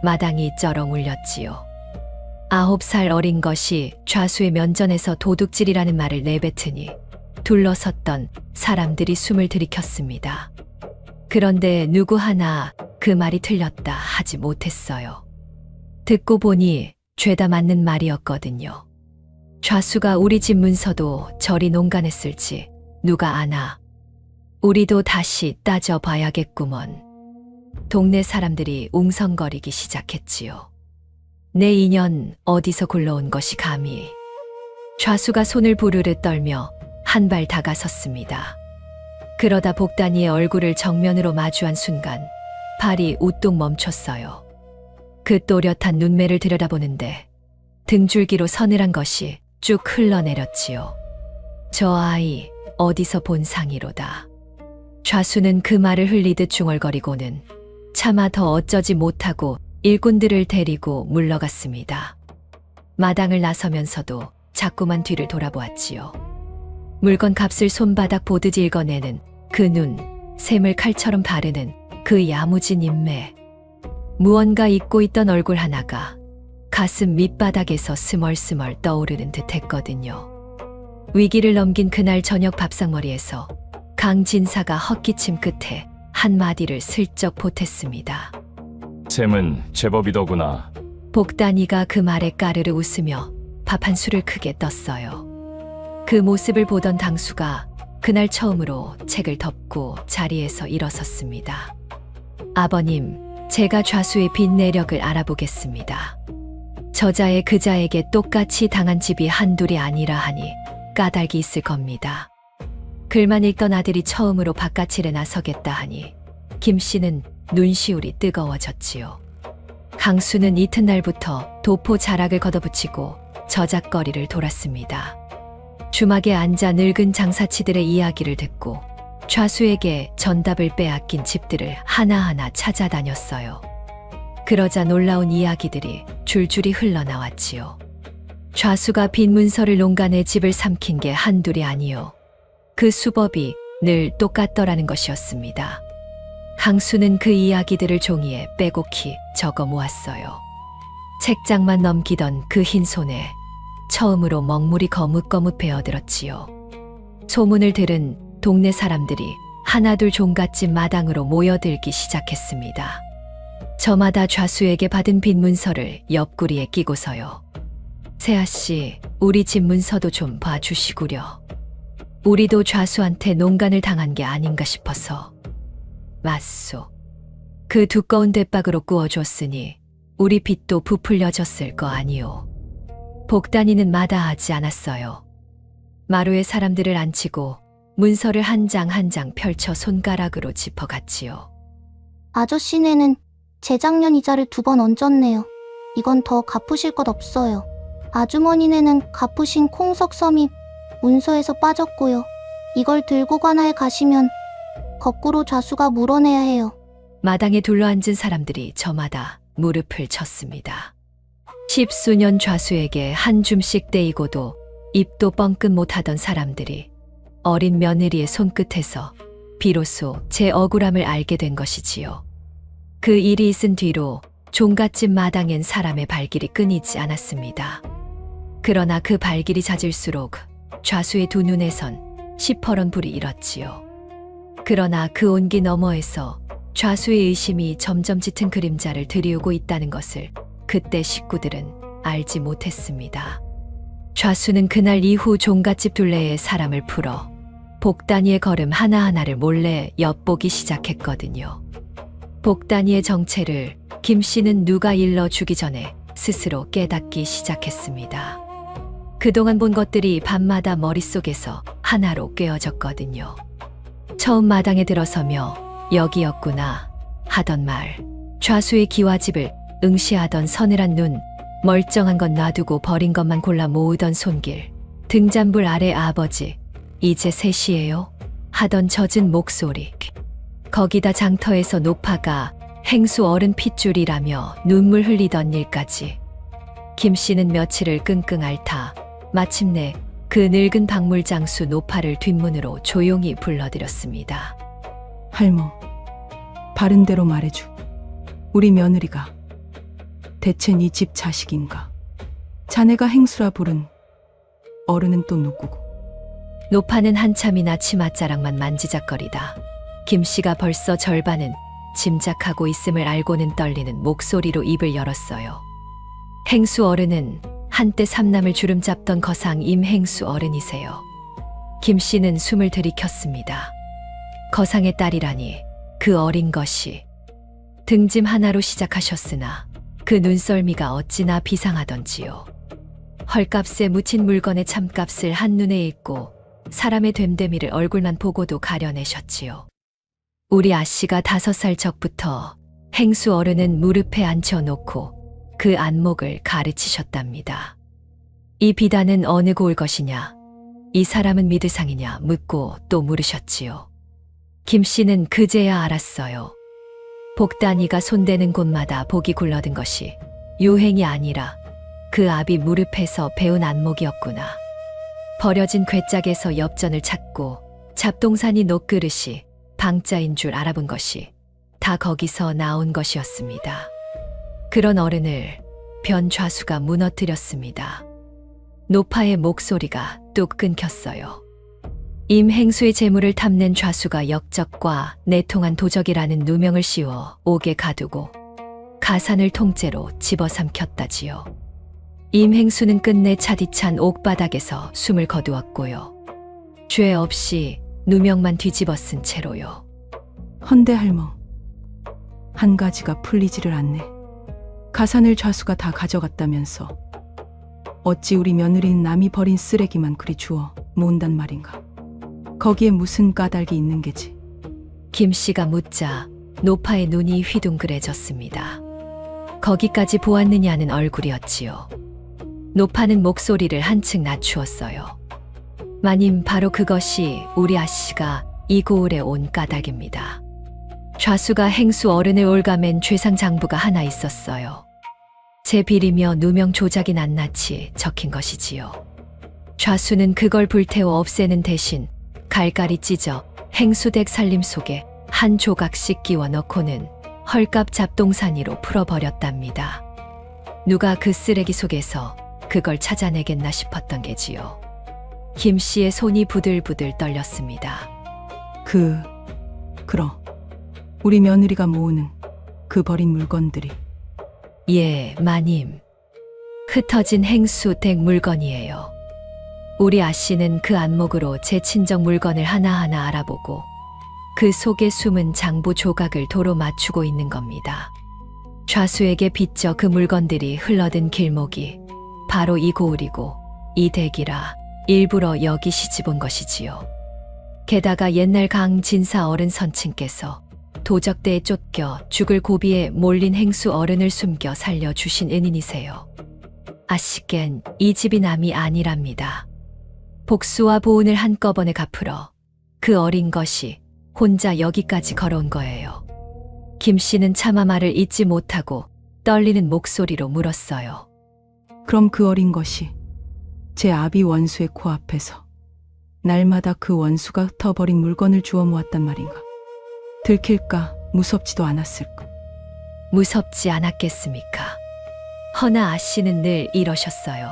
마당이 쩌렁 울렸지요. 9살 어린 것이 좌수의 면전에서 도둑질이라는 말을 내뱉으니 둘러섰던 사람들이 숨을 들이켰습니다. 그런데 누구 하나 그 말이 틀렸다 하지 못했어요. 듣고 보니 죄다 맞는 말이었거든요. 좌수가 우리 집 문서도 저리 농간했을지 누가 아나. 우리도 다시 따져봐야겠구먼. 동네 사람들이 웅성거리기 시작했지요. 내 인연 어디서 굴러온 것이 감히. 좌수가 손을 부르르 떨며 한 발 다가섰습니다. 그러다 복단이의 얼굴을 정면으로 마주한 순간 발이 우뚝 멈췄어요. 그 또렷한 눈매를 들여다보는데 등줄기로 서늘한 것이 쭉 흘러내렸지요. 저 아이 어디서 본 상이로다. 좌수는 그 말을 흘리듯 중얼거리고는 차마 더 어쩌지 못하고 일꾼들을 데리고 물러갔습니다. 마당을 나서면서도 자꾸만 뒤를 돌아보았지요. 물건 값을 손바닥 보듯 읽어내는 그 눈, 샘을 칼처럼 바르는 그 야무진 인매. 무언가 잊고 있던 얼굴 하나가 가슴 밑바닥에서 스멀스멀 떠오르는 듯 했거든요. 위기를 넘긴 그날 저녁 밥상머리에서 강진사가 헛기침 끝에 한마디를 슬쩍 보탰습니다. 셈은 제법이더구나. 복단이가 그 말에 까르르 웃으며 밥 한 술을 크게 떴어요. 그 모습을 보던 당수가 그날 처음으로 책을 덮고 자리에서 일어섰습니다. 아버님, 제가 좌수의 빚 내력을 알아보겠습니다. 저자의 그자에게 똑같이 당한 집이 한둘이 아니라 하니 까닭이 있을 겁니다. 글만 읽던 아들이 처음으로 바깥일에 나서겠다 하니 김 씨는 눈시울이 뜨거워졌지요. 강수는 이튿날부터 도포 자락을 걷어붙이고 저작거리를 돌았습니다. 주막에 앉아 늙은 장사치들의 이야기를 듣고 좌수에게 전답을 빼앗긴 집들을 하나하나 찾아다녔어요. 그러자 놀라운 이야기들이 줄줄이 흘러나왔지요. 좌수가 빈 문서를 농간에 집을 삼킨 게 한둘이 아니요. 그 수법이 늘 똑같더라는 것이었습니다. 강수는 그 이야기들을 종이에 빼곡히 적어 모았어요. 책장만 넘기던 그 흰 손에 처음으로 먹물이 거뭇거뭇 배어들었지요. 소문을 들은 동네 사람들이 하나둘 종갓집 마당으로 모여들기 시작했습니다. 저마다 좌수에게 받은 빈 문서를 옆구리에 끼고서요. 세아씨, 우리 집 문서도 좀 봐주시구려. 우리도 좌수한테 농간을 당한 게 아닌가 싶어서. 맞소. 그 두꺼운 대박으로 구워줬으니 우리 빚도 부풀려졌을 거 아니오. 복단이는 마다하지 않았어요. 마루에 사람들을 앉히고 문서를 한 장 한 장 펼쳐 손가락으로 짚어갔지요. 아저씨네는 재작년 이자를 2번 얹었네요. 이건 더 갚으실 것 없어요. 아주머니네는 갚으신 콩석섬이 문서에서 빠졌고요. 이걸 들고 관아에 가시면 거꾸로 좌수가 물어내야 해요. 마당에 둘러앉은 사람들이 저마다 무릎을 쳤습니다. 10수년 좌수에게 한 줌씩 떼이고도 입도 뻥끗 못하던 사람들이 어린 며느리의 손끝에서 비로소 제 억울함을 알게 된 것이지요. 그 일이 있은 뒤로 종갓집 마당엔 사람의 발길이 끊이지 않았습니다. 그러나 그 발길이 잦을수록 좌수의 두 눈에선 시퍼런 불이 일었지요. 그러나 그 온기 너머에서 좌수의 의심이 점점 짙은 그림자를 들이우고 있다는 것을 그때 식구들은 알지 못했습니다. 좌수는 그날 이후 종갓집 둘레에 사람을 풀어 복단이의 걸음 하나하나를 몰래 엿보기 시작했거든요. 복단이의 정체를 김 씨는 누가 일러주기 전에 스스로 깨닫기 시작했습니다. 그동안 본 것들이 밤마다 머릿속에서 하나로 꿰어졌거든요. 처음 마당에 들어서며 여기였구나 하던 말, 좌수의 기와집을 응시하던 서늘한 눈, 멀쩡한 건 놔두고 버린 것만 골라 모으던 손길, 등잔불 아래 아버지, 이제 셋이에요? 하던 젖은 목소리. 거기다 장터에서 노파가 행수 어른 핏줄이라며 눈물 흘리던 일까지. 김 씨는 며칠을 끙끙 앓다 마침내 그 늙은 박물장수 노파를 뒷문으로 조용히 불러들였습니다. 할머, 바른 대로 말해줘. 우리 며느리가 대체 네 집 자식인가? 자네가 행수라 부른 어른은 또 누구고? 노파는 한참이나 치맛자락만 만지작거리다 김 씨가 벌써 절반은 짐작하고 있음을 알고는 떨리는 목소리로 입을 열었어요. 행수 어른은 한때 삼남을 주름잡던 거상 임행수 어른이세요. 김 씨는 숨을 들이켰습니다. 거상의 딸이라니 그 어린 것이. 등짐 하나로 시작하셨으나 그 눈썰미가 어찌나 비상하던지요. 헐값에 묻힌 물건의 참값을 한눈에 읽고 사람의 됨됨이를 얼굴만 보고도 가려내셨지요. 우리 아씨가 5살 적부터 행수 어른은 무릎에 앉혀놓고 그 안목을 가르치셨답니다. 이 비단은 어느 고을 것이냐, 이 사람은 미드상이냐 묻고 또 물으셨지요. 김 씨는 그제야 알았어요. 복단이가 손대는 곳마다 복이 굴러든 것이 유행이 아니라 그 아비 무릎에서 배운 안목이었구나. 버려진 괴짝에서 엽전을 찾고 잡동사니 녹그릇이 방자인 줄 알아본 것이 다 거기서 나온 것이었습니다. 그런 어른을 변 좌수가 무너뜨렸습니다. 노파의 목소리가 뚝 끊겼어요. 임행수의 재물을 탐낸 좌수가 역적과 내통한 도적이라는 누명을 씌워 옥에 가두고 가산을 통째로 집어삼켰다지요. 임행수는 끝내 차디찬 옥바닥에서 숨을 거두었고요. 죄 없이 누명만 뒤집어 쓴 채로요. 헌데 할머, 한 가지가 풀리지를 않네. 가산을 좌수가 다 가져갔다면서 어찌 우리 며느리는 남이 버린 쓰레기만 그리 주워 모은단 말인가? 거기에 무슨 까닭이 있는 게지? 김 씨가 묻자 노파의 눈이 휘둥그레졌습니다. 거기까지 보았느냐는 얼굴이었지요. 노파는 목소리를 한층 낮추었어요. 마님, 바로 그것이 우리 아씨가 이 고을에 온 까닭입니다. 좌수가 행수 어른을 올가맨 죄상 장부가 하나 있었어요. 제 비리며 누명 조작이 낱낱이 적힌 것이지요. 좌수는 그걸 불태워 없애는 대신 갈갈이 찢어 행수댁 살림 속에 한 조각씩 끼워 넣고는 헐값 잡동사니로 풀어버렸답니다. 누가 그 쓰레기 속에서 그걸 찾아내겠나 싶었던 게지요. 김 씨의 손이 부들부들 떨렸습니다. 그럼 우리 며느리가 모으는 그 버린 물건들이 예, 마님. 흩어진 행수댁 물건이에요. 우리 아씨는 그 안목으로 제 친정 물건을 하나하나 알아보고 그 속에 숨은 장부 조각을 도로 맞추고 있는 겁니다. 좌수에게 빚져 그 물건들이 흘러든 길목이 바로 이 고을이고 이 댁이라 일부러 여기 시집온 것이지요. 게다가 옛날 강진사 어른 선친께서 도적대에 쫓겨 죽을 고비에 몰린 행수 어른을 숨겨 살려주신 은인이세요. 아씨겐 이 집이 남이 아니랍니다. 복수와 보은을 한꺼번에 갚으러 그 어린 것이 혼자 여기까지 걸어온 거예요. 김 씨는 차마 말을 잇지 못하고 떨리는 목소리로 물었어요. 그럼 그 어린 것이 제 아비 원수의 코앞에서 날마다 그 원수가 흩어버린 물건을 주워 모았단 말인가? 들킬까 무섭지도 않았을까? 무섭지 않았겠습니까? 허나 아씨는 늘 이러셨어요.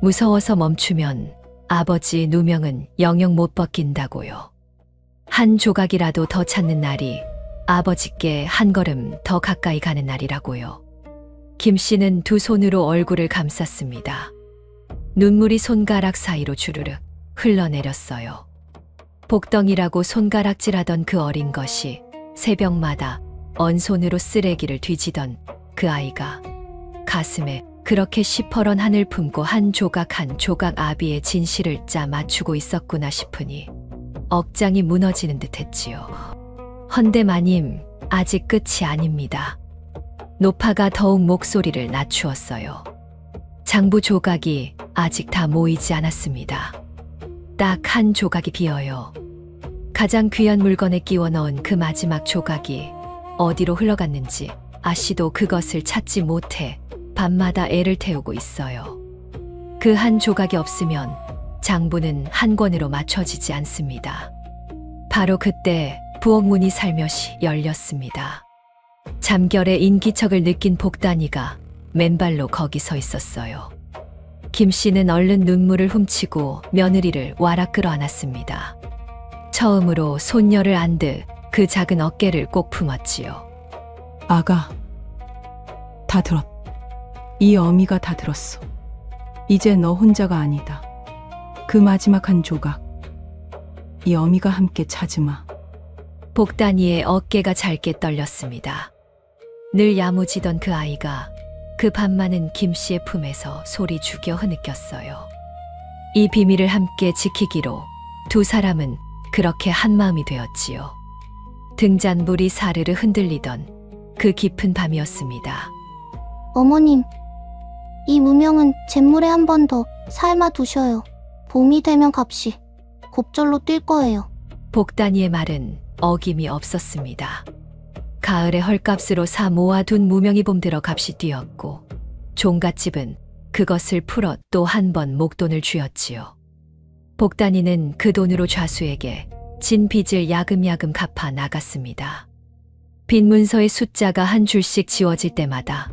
무서워서 멈추면 아버지 누명은 영영 못 벗긴다고요. 한 조각이라도 더 찾는 날이 아버지께 한 걸음 더 가까이 가는 날이라고요. 김 씨는 두 손으로 얼굴을 감쌌습니다. 눈물이 손가락 사이로 주르륵 흘러내렸어요. 복덩이라고 손가락질하던 그 어린 것이 새벽마다 언손으로 쓰레기를 뒤지던 그 아이가 가슴에 그렇게 시퍼런 한을 품고 한 조각 아비의 진실을 짜 맞추고 있었구나 싶으니 억장이 무너지는 듯 했지요. 헌데 마님, 아직 끝이 아닙니다. 노파가 더욱 목소리를 낮추었어요. 장부 조각이 아직 다 모이지 않았습니다. 딱 한 조각이 비어요. 가장 귀한 물건에 끼워 넣은 그 마지막 조각이 어디로 흘러갔는지 아씨도 그것을 찾지 못해 밤마다 애를 태우고 있어요. 그 한 조각이 없으면 장부는 한 권으로 맞춰지지 않습니다. 바로 그때 부엌 문이 살며시 열렸습니다. 잠결에 인기척을 느낀 복단이가 맨발로 거기 서 있었어요. 김 씨는 얼른 눈물을 훔치고 며느리를 와락 끌어안았습니다. 처음으로 손녀를 안듯 그 작은 어깨를 꼭 품었지요. 아가, 다 들었. 이 어미가 다 들었어. 이제 너 혼자가 아니다. 그 마지막 한 조각, 이 어미가 함께 찾으마. 복단이의 어깨가 잘게 떨렸습니다. 늘 야무지던 그 아이가 그 밤많은 김 씨의 품에서 소리 죽여 흐느꼈어요. 이 비밀을 함께 지키기로 두 사람은 그렇게 한마음이 되었지요. 등잔불이 사르르 흔들리던 그 깊은 밤이었습니다. 어머님, 이 무명은 잿물에 한 번 더 삶아 두셔요. 봄이 되면 값이 곱절로 뛸 거예요. 복단이의 말은 어김이 없었습니다. 가을에 헐값으로 사 모아둔 무명이 봄들어 값이 뛰었고 종갓집은 그것을 풀어 또 한 번 목돈을 쥐었지요. 복단이는 그 돈으로 좌수에게 진 빚을 야금야금 갚아 나갔습니다. 빈 문서의 숫자가 한 줄씩 지워질 때마다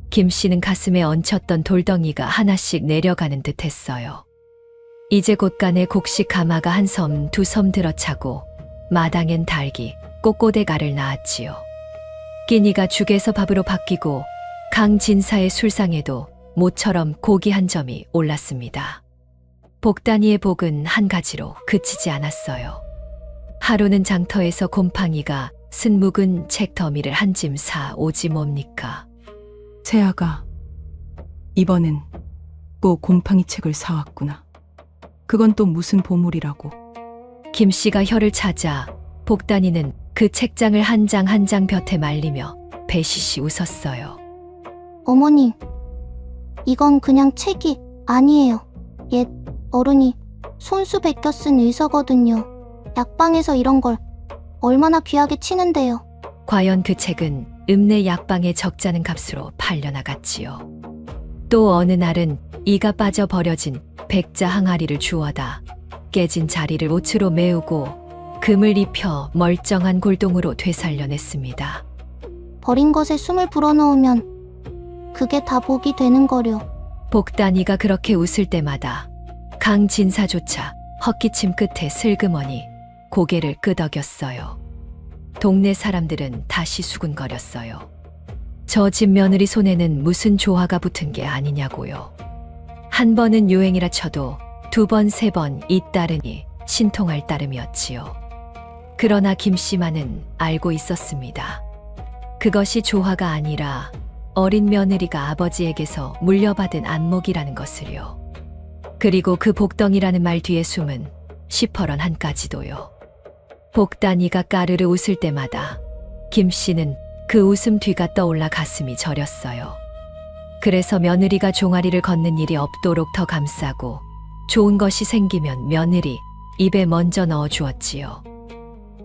김 씨는 가슴에 얹혔던 돌덩이가 하나씩 내려가는 듯 했어요. 이제 곳간에 곡식 가마가 한 섬 두 섬 들어차고 마당엔 닭이 꼬꼬대가를 낳았지요. 끼니가 죽에서 밥으로 바뀌고 강진사의 술상에도 모처럼 고기 한 점이 올랐습니다. 복단이의 복은 한 가지로 그치지 않았어요. 하루는 장터에서 곰팡이가 쓴 묵은 책 더미를 한 짐 사 오지 뭡니까? 새아가, 이번엔 또 곰팡이 책을 사왔구나. 그건 또 무슨 보물이라고. 김 씨가 혀를 찾아 복단이는 그 책장을 한 장 한 장 볕에 말리며 배시시 웃었어요. 어머님, 이건 그냥 책이 아니에요. 옛 어른이 손수 베껴 쓴 의서거든요. 약방에서 이런 걸 얼마나 귀하게 치는데요. 과연 그 책은 읍내 약방의 적잖은 값으로 팔려나갔지요. 또 어느 날은 이가 빠져 버려진 백자 항아리를 주워다 깨진 자리를 옷으로 메우고 금을 입혀 멀쩡한 골동으로 되살려냈습니다. 버린 것에 숨을 불어넣으면 그게 다 복이 되는 거려. 복단이가 그렇게 웃을 때마다 강진사조차 헛기침 끝에 슬그머니 고개를 끄덕였어요. 동네 사람들은 다시 수군거렸어요. 저 집 며느리 손에는 무슨 조화가 붙은 게 아니냐고요. 한 번은 유행이라 쳐도 두 번, 세 번 잇따르니 신통할 따름이었지요. 그러나 김씨만은 알고 있었습니다. 그것이 조화가 아니라 어린 며느리가 아버지에게서 물려받은 안목이라는 것을요. 그리고 그 복덩이라는 말 뒤에 숨은 시퍼런 한까지도요. 복단이가 까르르 웃을 때마다 김씨는 그 웃음 뒤가 떠올라 가슴이 저렸어요. 그래서 며느리가 종아리를 걷는 일이 없도록 더 감싸고 좋은 것이 생기면 며느리 입에 먼저 넣어 주었지요.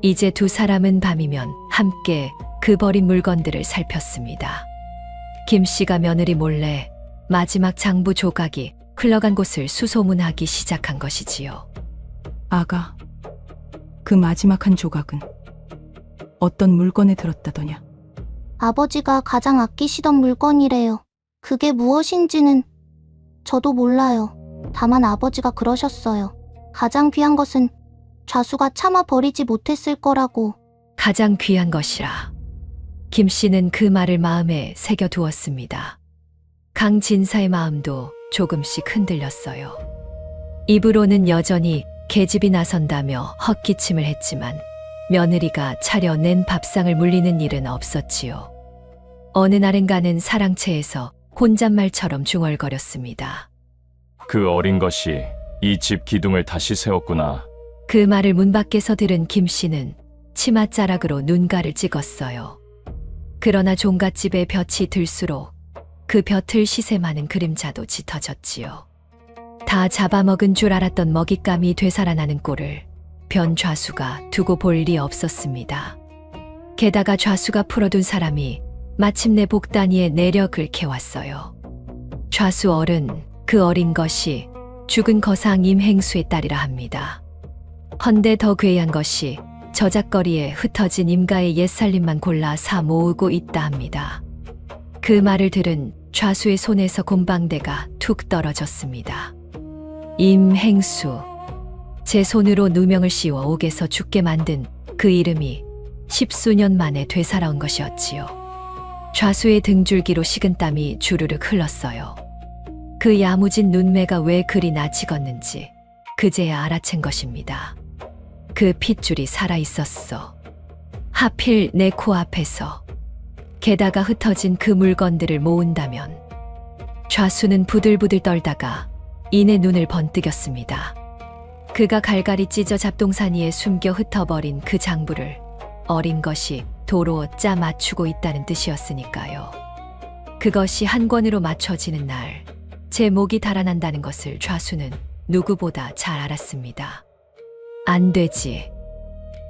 이제 두 사람은 밤이면 함께 그 버린 물건들을 살폈습니다. 김씨가 며느리 몰래 마지막 장부 조각이 흘러간 곳을 수소문하기 시작한 것이지요. 아가, 그 마지막 한 조각은 어떤 물건에 들었다더냐? 아버지가 가장 아끼시던 물건이래요. 그게 무엇인지는 저도 몰라요. 다만 아버지가 그러셨어요. 가장 귀한 것은 좌수가 차마 버리지 못했을 거라고. 가장 귀한 것이라. 김 씨는 그 말을 마음에 새겨두었습니다. 강진사의 마음도 조금씩 흔들렸어요. 입으로는 여전히 계집이 나선다며 헛기침을 했지만 며느리가 차려낸 밥상을 물리는 일은 없었지요. 어느 날엔가는 사랑채에서 혼잣말처럼 중얼거렸습니다. 그 어린 것이 이 집 기둥을 다시 세웠구나. 그 말을 문 밖에서 들은 김 씨는 치맛자락으로 눈가를 찍었어요. 그러나 종갓집의 볕이 들수록 그 볕을 시샘하는 그림자도 짙어졌지요. 다 잡아먹은 줄 알았던 먹잇감이 되살아나는 꼴을 변 좌수가 두고 볼 리 없었습니다. 게다가 좌수가 풀어둔 사람이 마침내 복단위에 내려 긁혀왔어요. 좌수 어른, 그 어린 것이 죽은 거상 임행수의 딸이라 합니다. 헌데 더 괴한 것이 저작거리에 흩어진 임가의 옛살림만 골라 사 모으고 있다 합니다. 그 말을 들은 좌수의 손에서 곰방대가 툭 떨어졌습니다. 임행수. 제 손으로 누명을 씌워 옥에서 죽게 만든 그 이름이 10수년 만에 되살아온 것이었지요. 좌수의 등줄기로 식은땀이 주르륵 흘렀어요. 그 야무진 눈매가 왜 그리 나치겄는지 그제야 알아챈 것입니다. 그 핏줄이 살아있었어. 하필 내 코앞에서. 게다가 흩어진 그 물건들을 모은다면. 좌수는 부들부들 떨다가 이내 눈을 번뜩였습니다. 그가 갈갈이 찢어 잡동산 위에 숨겨 흩어버린 그 장부를 어린 것이 도로 짜 맞추고 있다는 뜻이었으니까요. 그것이 한 권으로 맞춰지는 날 제 목이 달아난다는 것을 좌수는 누구보다 잘 알았습니다. 안 되지.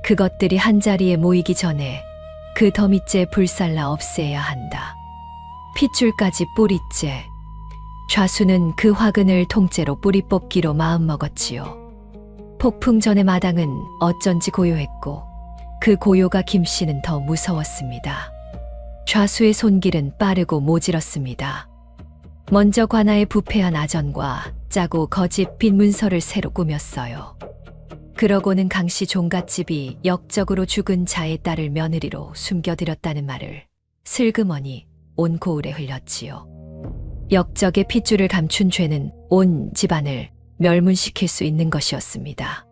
그것들이 한자리에 모이기 전에 그 더미째 불살라 없애야 한다. 핏줄까지 뿌리째. 좌수는 그 화근을 통째로 뿌리 뽑기로 마음먹었지요. 폭풍 전의 마당은 어쩐지 고요했고 그 고요가 김씨는 더 무서웠습니다. 좌수의 손길은 빠르고 모질었습니다. 먼저 관아의 부패한 아전과 짜고 거짓 빈 문서를 새로 꾸몄어요. 그러고는 강씨 종갓집이 역적으로 죽은 자의 딸을 며느리로 숨겨들였다는 말을 슬그머니 온 고을에 흘렸지요. 역적의 핏줄을 감춘 죄는 온 집안을 멸문시킬 수 있는 것이었습니다.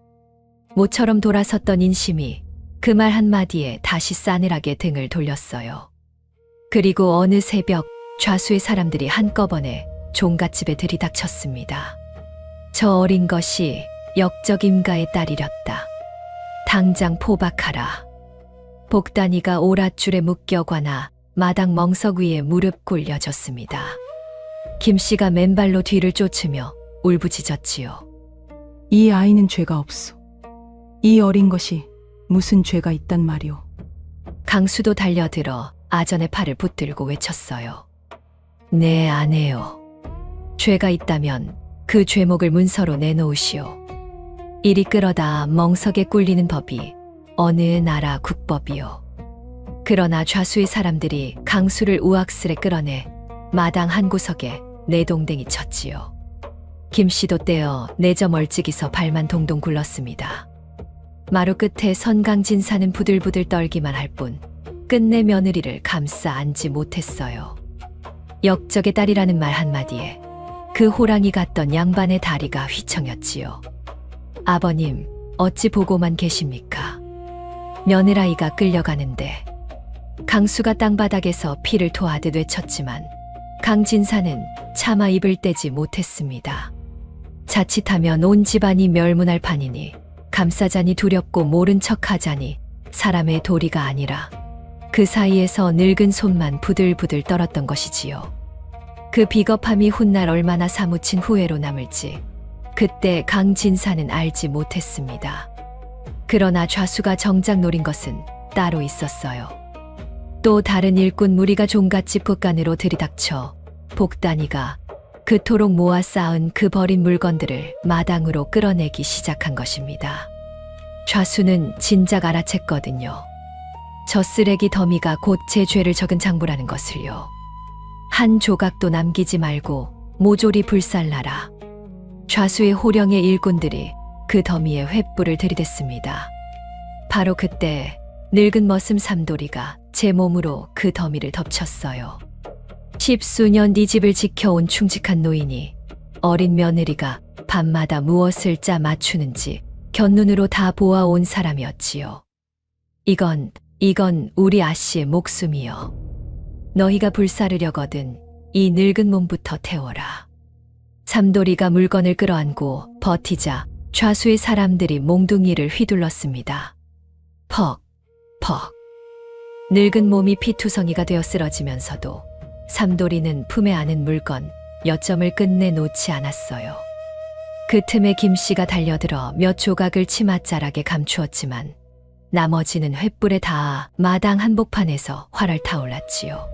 모처럼 돌아섰던 인심이 그 말 한마디에 다시 싸늘하게 등을 돌렸어요. 그리고 어느 새벽 좌수의 사람들이 한꺼번에 종갓집에 들이닥쳤습니다. 저 어린 것이 역적 임가의 딸이렸다. 당장 포박하라. 복단이가 오랏줄에 묶여 관아 마당 멍석 위에 무릎 꿇려졌습니다. 김씨가 맨발로 뒤를 쫓으며 울부짖었지요. 이 아이는 죄가 없소. 이 어린 것이 무슨 죄가 있단 말이오. 강수도 달려들어 아전의 팔을 붙들고 외쳤어요. 네, 아내요. 죄가 있다면 그 죄목을 문서로 내놓으시오. 이리 끌어다 멍석에 꿀리는 법이 어느 나라 국법이요. 그러나 좌수의 사람들이 강수를 우악스레 끌어내 마당 한 구석에 내동댕이 쳤지요. 김씨도 떼어 내저 멀찍이서 발만 동동 굴렀습니다. 마루 끝에 선강진사는 부들부들 떨기만 할 뿐 끝내 며느리를 감싸 안지 못했어요. 역적의 딸이라는 말 한마디에 그 호랑이 같던 양반의 다리가 휘청였지요. 아버님, 어찌 보고만 계십니까? 며느라이가 끌려가는데. 강수가 땅바닥에서 피를 토하듯 외쳤지만 강진사는 차마 입을 떼지 못했습니다. 자칫하면 온 집안이 멸문할 판이니 감싸자니 두렵고 모른 척하자니 사람의 도리가 아니라 그 사이에서 늙은 손만 부들부들 떨었던 것이지요. 그 비겁함이 훗날 얼마나 사무친 후회로 남을지 그때 강진사는 알지 못했습니다. 그러나 좌수가 정작 노린 것은 따로 있었어요. 또 다른 일꾼 무리가 종갓집 곳간으로 들이닥쳐 복단이가 그토록 모아 쌓은 그 버린 물건들을 마당으로 끌어내기 시작한 것입니다. 좌수는 진작 알아챘거든요. 저 쓰레기 더미가 곧 제 죄를 적은 장부라는 것을요. 한 조각도 남기지 말고 모조리 불살라라. 좌수의 호령의 일꾼들이 그 더미에 횃불을 들이댔습니다. 바로 그때 늙은 머슴 삼돌이가 제 몸으로 그 더미를 덮쳤어요. 10수년 이 집을 지켜온 충직한 노인이 어린 며느리가 밤마다 무엇을 짜 맞추는지 곁눈으로 다 보아온 사람이었지요. 이건 우리 아씨의 목숨이여. 너희가 불사르려거든 이 늙은 몸부터 태워라. 삼돌이가 물건을 끌어안고 버티자 좌수의 사람들이 몽둥이를 휘둘렀습니다. 퍽, 퍽. 늙은 몸이 피투성이가 되어 쓰러지면서도 삼돌이는 품에 안은 물건 몇 점을 끝내 놓지 않았어요. 그 틈에 김씨가 달려들어 몇 조각을 치맛자락에 감추었지만 나머지는 횃불에 닿아 마당 한복판에서 활활 타올랐지요.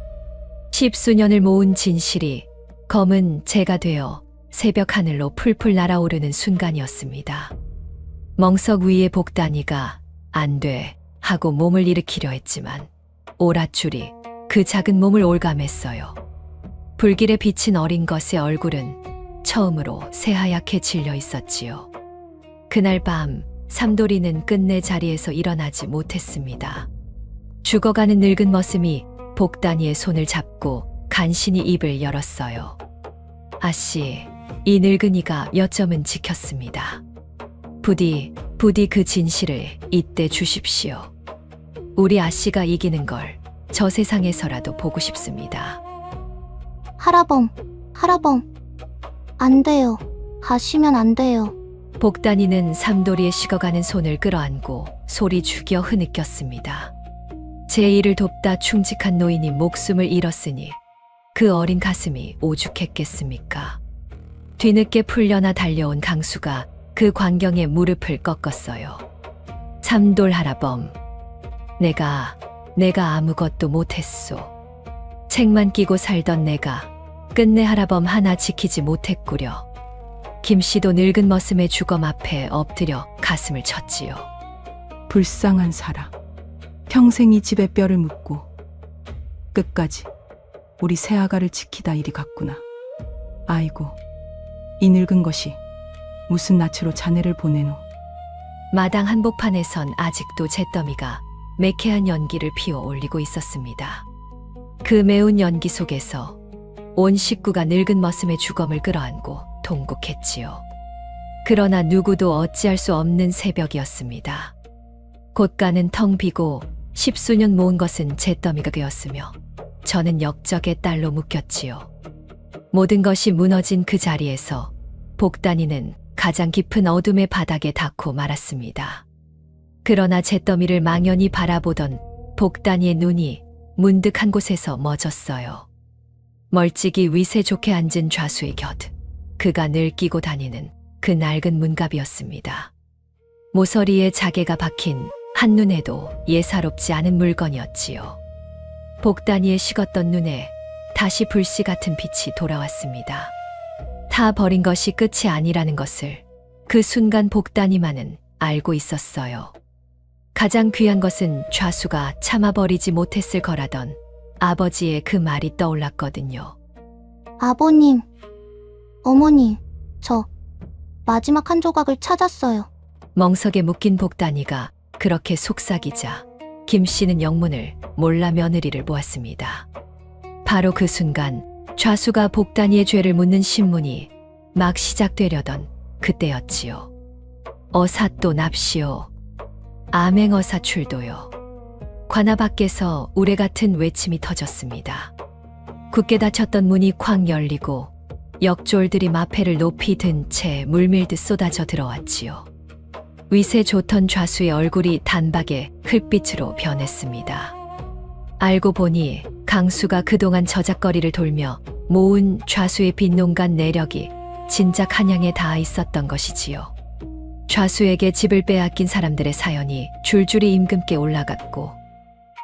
10수년을 모은 진실이 검은 재가 되어 새벽 하늘로 풀풀 날아오르는 순간이었습니다. 멍석 위에 복단이가 안 돼 하고 몸을 일으키려 했지만 오랏줄이 그 작은 몸을 올감했어요. 불길에 비친 어린 것의 얼굴은 처음으로 새하얗게 질려 있었지요. 그날 밤 삼돌이는 끝내 자리에서 일어나지 못했습니다. 죽어가는 늙은 머슴이 복단이의 손을 잡고 간신히 입을 열었어요. 아씨, 이 늙은이가 몇 점은 지켰습니다. 부디 그 진실을 이때 주십시오. 우리 아씨가 이기는 걸 저 세상에서라도 보고 싶습니다. 하라범, 안 돼요. 가시면 안 돼요. 복단이는 삼돌이의 식어가는 손을 끌어안고 소리 죽여 흐느꼈습니다. 제 일을 돕다 충직한 노인이 목숨을 잃었으니 그 어린 가슴이 오죽했겠습니까? 뒤늦게 풀려나 달려온 강수가 그 광경에 무릎을 꺾었어요. 삼돌 하라범, 내가 아무것도 못했소. 책만 끼고 살던 내가 끝내 하라범 하나 지키지 못했구려. 김씨도 늙은 머슴의 주검 앞에 엎드려 가슴을 쳤지요. 불쌍한 사람. 평생 이 집에 뼈를 묻고 끝까지 우리 새아가를 지키다 이리 갔구나. 아이고, 이 늙은 것이 무슨 낯으로 자네를 보내노. 마당 한복판에선 아직도 잿더미가 매캐한 연기를 피워 올리고 있었습니다. 그 매운 연기 속에서 온 식구가 늙은 머슴의 주검을 끌어안고 통곡했지요. 그러나 누구도 어찌할 수 없는 새벽이었습니다. 곳간은 텅 비고 10수년 모은 것은 잿더미가 되었으며 저는 역적의 딸로 묶였지요. 모든 것이 무너진 그 자리에서 복단이는 가장 깊은 어둠의 바닥에 닿고 말았습니다. 그러나 잿더미를 망연히 바라보던 복단이의 눈이 문득 한 곳에서 멎었어요. 멀찍이 위세 좋게 앉은 좌수의 곁, 그가 늘 끼고 다니는 그 낡은 문갑이었습니다. 모서리에 자개가 박힌 한눈에도 예사롭지 않은 물건이었지요. 복단이의 식었던 눈에 다시 불씨 같은 빛이 돌아왔습니다. 다 버린 것이 끝이 아니라는 것을 그 순간 복단이만은 알고 있었어요. 가장 귀한 것은 좌수가 참아버리지 못했을 거라던 아버지의 그 말이 떠올랐거든요. 아버님, 어머님, 저 마지막 한 조각을 찾았어요. 멍석에 묶인 복단이가 그렇게 속삭이자 김씨는 영문을 몰라 며느리를 보았습니다. 바로 그 순간 좌수가 복단이의 죄를 묻는 신문이 막 시작되려던 그때였지요. 어사또 납시오. 암행어사 출도요. 관아 밖에서 우레 같은 외침이 터졌습니다. 굳게 닫혔던 문이 쾅 열리고 역졸들이 마패를 높이 든 채 물밀듯 쏟아져 들어왔지요. 위세 좋던 좌수의 얼굴이 단박에 흙빛으로 변했습니다. 알고 보니 강수가 그동안 저작거리를 돌며 모은 좌수의 빈농간 내력이 진작 한양에 닿아 있었던 것이지요. 좌수에게 집을 빼앗긴 사람들의 사연이 줄줄이 임금께 올라갔고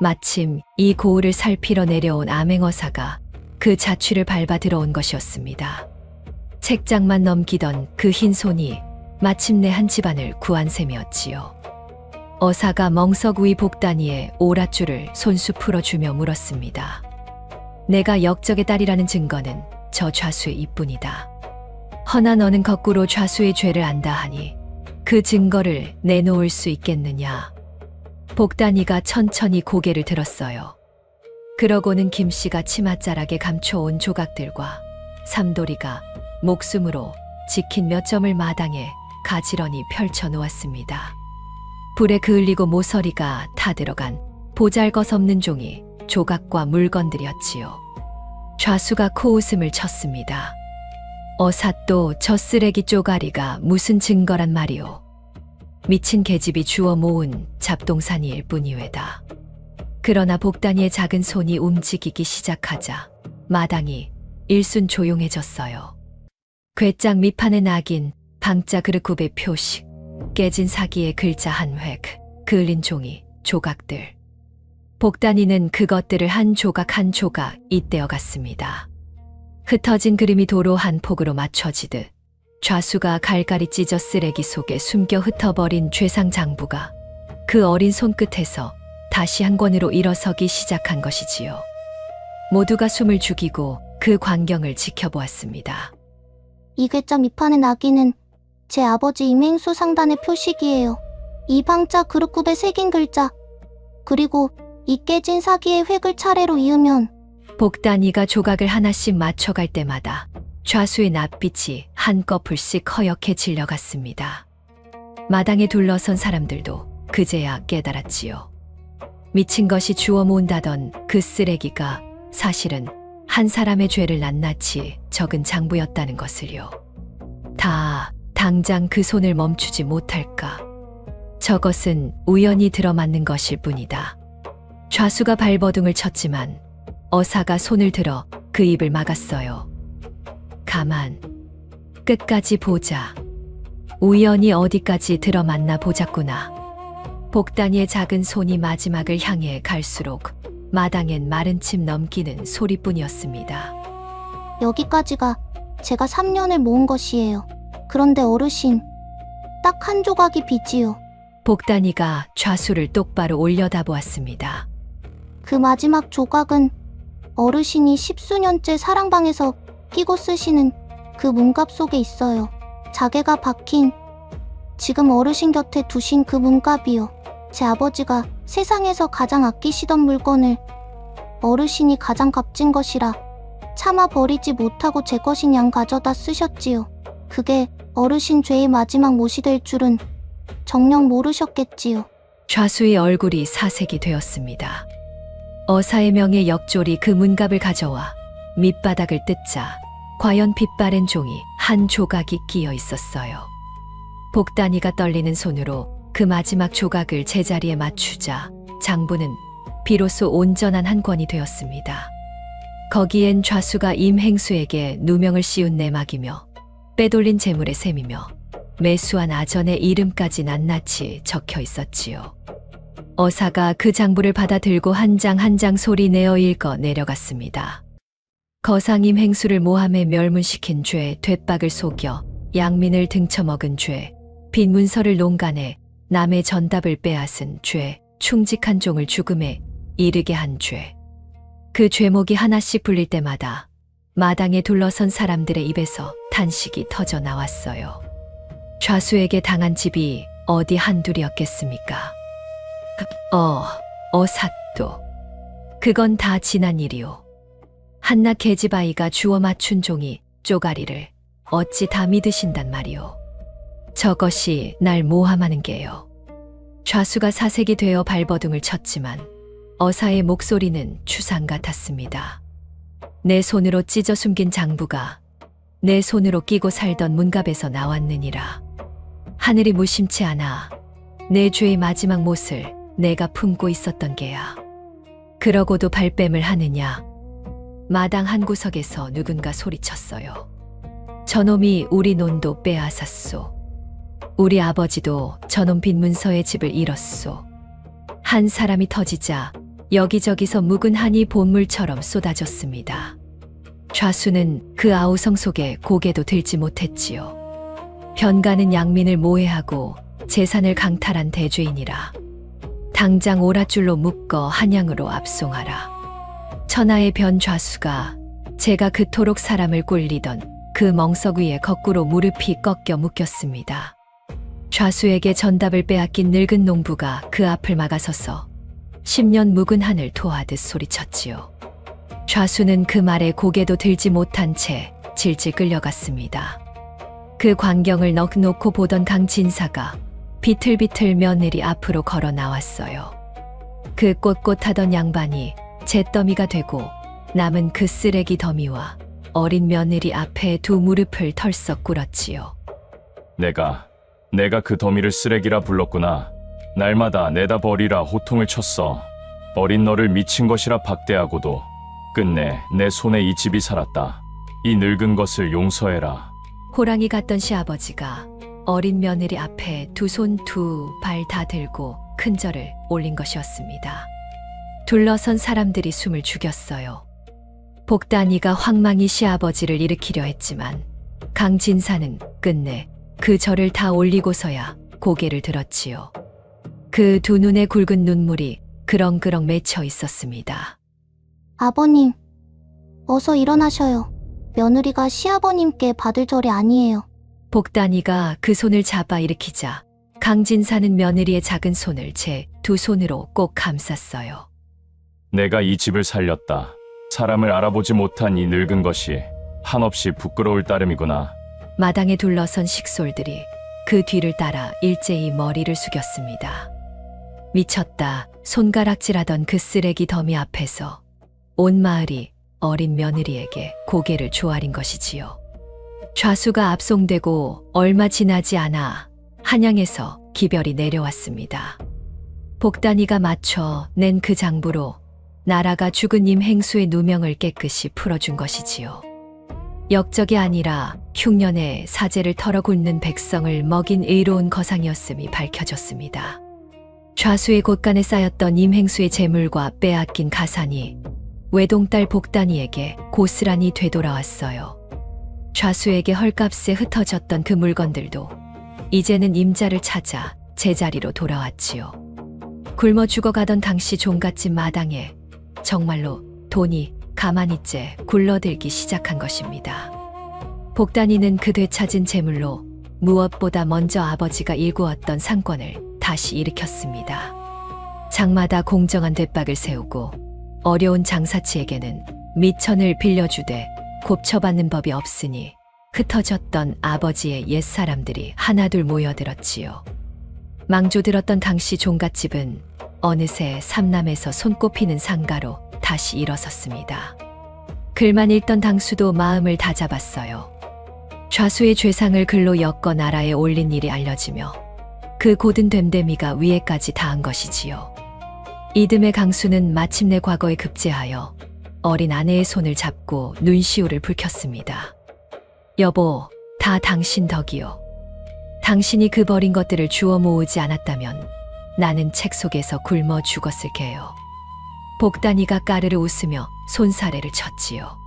마침 이 고을을 살피러 내려온 암행어사가 그 자취를 밟아 들어온 것이었습니다. 책장만 넘기던 그 흰 손이 마침내 한 집안을 구한 셈이었지요. 어사가 멍석 위 복단이의 오랏줄을 손수 풀어주며 물었습니다. 내가 역적의 딸이라는 증거는 저 좌수의 이뿐이다. 허나 너는 거꾸로 좌수의 죄를 안다 하니 그 증거를 내놓을 수 있겠느냐. 복단이가 천천히 고개를 들었어요. 그러고는 김씨가 치맛자락에 감춰온 조각들과 삼돌이가 목숨으로 지킨 몇 점을 마당에 가지런히 펼쳐 놓았습니다. 불에 그을리고 모서리가 타들어간 보잘것없는 종이 조각과 물건들이었지요. 좌수가 코웃음을 쳤습니다. 어사또 저 쓰레기 쪼가리가 무슨 증거란 말이오. 미친 계집이 주워 모은 잡동사니일 뿐이외다. 그러나 복단이의 작은 손이 움직이기 시작하자 마당이 일순 조용해졌어요. 괴짝 밑판에 낙인 방자 그릇굽의 표식, 깨진 사기의 글자 한 획, 그을린 종이, 조각들. 복단이는 그것들을 한 조각 한 조각 잇대어 갔습니다. 흩어진 그림이 도로 한 폭으로 맞춰지듯 좌수가 갈갈이 찢어 쓰레기 속에 숨겨 흩어버린 죄상 장부가 그 어린 손끝에서 다시 한 권으로 일어서기 시작한 것이지요. 모두가 숨을 죽이고 그 광경을 지켜보았습니다. 이 괴짜 밑판의 낙인은 제 아버지 임행수 상단의 표식이에요. 이 방자 그릇굽에 새긴 글자, 그리고 이 깨진 사기의 획을 차례로 이으면 복단이가 조각을 하나씩 맞춰갈 때마다 좌수의 낯빛이 한꺼풀씩 허옇게 질려갔습니다. 마당에 둘러선 사람들도 그제야 깨달았지요. 미친 것이 주워 모은다던 그 쓰레기가 사실은 한 사람의 죄를 낱낱이 적은 장부였다는 것을요. 다 당장 그 손을 멈추지 못할까. 저것은 우연히 들어맞는 것일 뿐이다. 좌수가 발버둥을 쳤지만 어사가 손을 들어 그 입을 막았어요. 가만, 끝까지 보자. 우연히 어디까지 들어맞나 보자꾸나. 복단이의 작은 손이 마지막을 향해 갈수록 마당엔 마른 침 넘기는 소리뿐이었습니다. 여기까지가 제가 3년을 모은 것이에요. 그런데 어르신, 딱 한 조각이 비지요. 복단이가 좌수를 똑바로 올려다보았습니다. 그 마지막 조각은 어르신이 10수년째 사랑방에서 끼고 쓰시는 그 문갑 속에 있어요. 자개가 박힌, 지금 어르신 곁에 두신 그 문갑이요. 제 아버지가 세상에서 가장 아끼시던 물건을 어르신이 가장 값진 것이라 차마 버리지 못하고 제 것인 양 가져다 쓰셨지요. 그게 어르신 죄의 마지막 못이 될 줄은 정녕 모르셨겠지요. 좌수의 얼굴이 사색이 되었습니다. 어사의 명의 역졸이 그 문갑을 가져와 밑바닥을 뜯자 과연 빛바랜 종이 한 조각이 끼어 있었어요. 복단이가 떨리는 손으로 그 마지막 조각을 제자리에 맞추자 장부는 비로소 온전한 한 권이 되었습니다. 거기엔 좌수가 임행수에게 누명을 씌운 내막이며 빼돌린 재물의 셈이며 매수한 아전의 이름까지 낱낱이 적혀 있었지요. 어사가 그 장부를 받아 들고 한 장 한 장 소리 내어 읽어 내려갔습니다. 거상임 행수를 모함에 멸문시킨 죄, 돛박을 속여 양민을 등쳐먹은 죄, 빈 문서를 농간해 남의 전답을 빼앗은 죄, 충직한 종을 죽음에 이르게 한 죄. 그 죄목이 하나씩 불릴 때마다 마당에 둘러선 사람들의 입에서 탄식이 터져 나왔어요. 좌수에게 당한 집이 어디 한둘이었겠습니까? 어삿도. 그건 다 지난 일이오. 한낱 계집아이가 주워 맞춘 종이 쪼가리를 어찌 다 믿으신단 말이오. 저것이 날 모함하는 게요. 좌수가 사색이 되어 발버둥을 쳤지만 어사의 목소리는 추상 같았습니다. 내 손으로 찢어 숨긴 장부가 내 손으로 끼고 살던 문갑에서 나왔느니라. 하늘이 무심치 않아 내 죄의 마지막 못을 내가 품고 있었던 게야. 그러고도 발뺌을 하느냐. 마당 한 구석에서 누군가 소리쳤어요. 저놈이 우리 논도 빼앗았소. 우리 아버지도 저놈 빈 문서의 집을 잃었소. 한 사람이 터지자 여기저기서 묵은 한이 본물처럼 쏟아졌습니다. 좌수는 그 아우성 속에 고개도 들지 못했지요. 변가는 양민을 모해하고 재산을 강탈한 대죄인이라. 당장 오랏줄로 묶어 한양으로 압송하라. 천하의 변 좌수가 제가 그토록 사람을 꿀리던 그 멍석 위에 거꾸로 무릎이 꺾여 묶였습니다. 좌수에게 전답을 빼앗긴 늙은 농부가 그 앞을 막아서서 10년 묵은 한을 토하듯 소리쳤지요. 좌수는 그 말에 고개도 들지 못한 채 질질 끌려갔습니다. 그 광경을 넋놓고 보던 강진사가 비틀비틀 며느리 앞으로 걸어 나왔어요. 그 꼿꼿하던 양반이 잿더미가 되고 남은 그 쓰레기 더미와 어린 며느리 앞에 두 무릎을 털썩 꿇었지요. 내가 그 더미를 쓰레기라 불렀구나. 날마다 내다 버리라 호통을 쳤어. 어린 너를 미친 것이라 박대하고도 끝내 내 손에 이 집이 살았다. 이 늙은 것을 용서해라. 호랑이 같던 시아버지가 어린 며느리 앞에 두 손 두 발 다 들고 큰 절을 올린 것이었습니다. 둘러선 사람들이 숨을 죽였어요. 복단이가 황망히 시아버지를 일으키려 했지만 강진사는 끝내 그 절을 다 올리고서야 고개를 들었지요. 그 두 눈에 굵은 눈물이 그렁그렁 맺혀 있었습니다. 아버님, 어서 일어나셔요. 며느리가 시아버님께 받을 절이 아니에요. 복단이가 그 손을 잡아 일으키자 강진사는 며느리의 작은 손을 제 두 손으로 꼭 감쌌어요. 내가 이 집을 살렸다. 사람을 알아보지 못한 이 늙은 것이 한없이 부끄러울 따름이구나. 마당에 둘러선 식솔들이 그 뒤를 따라 일제히 머리를 숙였습니다. 미쳤다. 손가락질하던 그 쓰레기 더미 앞에서 온 마을이 어린 며느리에게 고개를 조아린 것이지요. 좌수가 압송되고 얼마 지나지 않아 한양에서 기별이 내려왔습니다. 복단이가 맞춰 낸 그 장부로 나라가 죽은 임행수의 누명을 깨끗이 풀어준 것이지요. 역적이 아니라 흉년에 사제를 털어 굶는 백성을 먹인 의로운 거상이었음이 밝혀졌습니다. 좌수의 곳간에 쌓였던 임행수의 재물과 빼앗긴 가산이 외동딸 복단이에게 고스란히 되돌아왔어요. 좌수에게 헐값에 흩어졌던 그 물건들도 이제는 임자를 찾아 제자리로 돌아왔지요. 굶어 죽어가던 당시 종갓집 마당에 정말로 돈이 가만히째 굴러들기 시작한 것입니다. 복단이는 그 되찾은 재물로 무엇보다 먼저 아버지가 일구었던 상권을 다시 일으켰습니다. 장마다 공정한 뒷박을 세우고 어려운 장사치에게는 미천을 빌려주되 곱쳐받는 법이 없으니 흩어졌던 아버지의 옛사람들이 하나둘 모여들었지요. 망조들었던 당시 종갓집은 어느새 삼남에서 손꼽히는 상가로 다시 일어섰습니다. 글만 읽던 당수도 마음을 다잡았어요. 좌수의 죄상을 글로 엮어 나라에 올린 일이 알려지며 그 고든 됨됨이가 위에까지 닿은 것이지요. 이듬해 강수는 마침내 과거에 급제하여 어린 아내의 손을 잡고 눈시울을 붉혔습니다. 여보, 다 당신 덕이요. 당신이 그 버린 것들을 주워 모으지 않았다면 나는 책 속에서 굶어 죽었을 게요. 복단이가 까르르 웃으며 손사래를 쳤지요.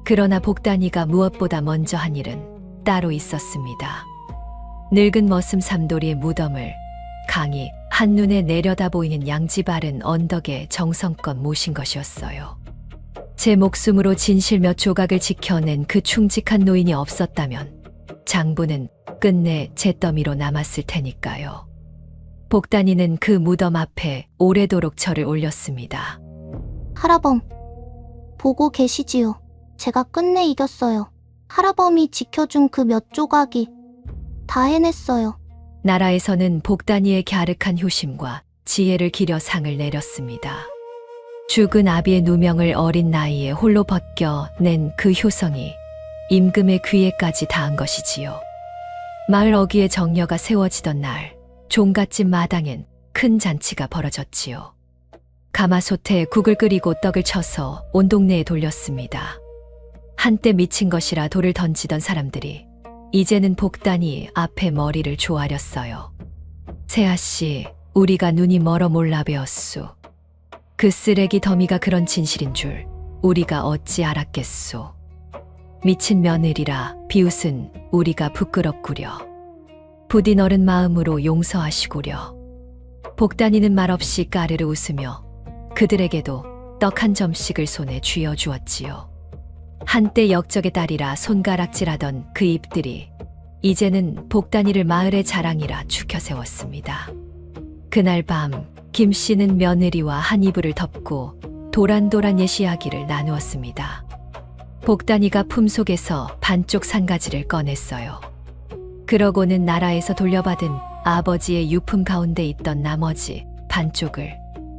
그러나 복단이가 무엇보다 먼저 한 일은 따로 있었습니다. 늙은 머슴 삼돌이의 무덤을 강이 한눈에 내려다 보이는 양지 바른 언덕에 정성껏 모신 것이었어요. 제 목숨으로 진실 몇 조각을 지켜낸 그 충직한 노인이 없었다면 장부는 끝내 잿더미로 남았을 테니까요. 복단이는 그 무덤 앞에 오래도록 절을 올렸습니다. 할아범, 보고 계시지요. 제가 끝내 이겼어요. 할아범이 지켜준 그 몇 조각이 다 해냈어요. 나라에서는 복단이의 갸륵한 효심과 지혜를 기려 상을 내렸습니다. 죽은 아비의 누명을 어린 나이에 홀로 벗겨낸 그 효성이 임금의 귀에까지 닿은 것이지요. 마을 어귀에 정려가 세워지던 날, 종갓집 마당엔 큰 잔치가 벌어졌지요. 가마솥에 국을 끓이고 떡을 쳐서 온 동네에 돌렸습니다. 한때 미친 것이라 돌을 던지던 사람들이 이제는 복단이 앞에 머리를 조아렸어요. 세아씨, 우리가 눈이 멀어 몰라 배었소. 그 쓰레기 더미가 그런 진실인 줄 우리가 어찌 알았겠소. 미친 며느리라 비웃은 우리가 부끄럽구려. 부디 너른 마음으로 용서하시구려. 복단이는 말없이 까르르 웃으며 그들에게도 떡 한 점씩을 손에 쥐어 주었지요. 한때 역적의 딸이라 손가락질하던 그 입들이 이제는 복단이를 마을의 자랑이라 추켜 세웠습니다. 그날 밤 김씨는 며느리와 한 이불을 덮고 도란도란 옛 이야기를 나누었습니다. 복단이가 품속에서 반쪽 상가지를 꺼냈어요. 그러고는 나라에서 돌려받은 아버지의 유품 가운데 있던 나머지 반쪽을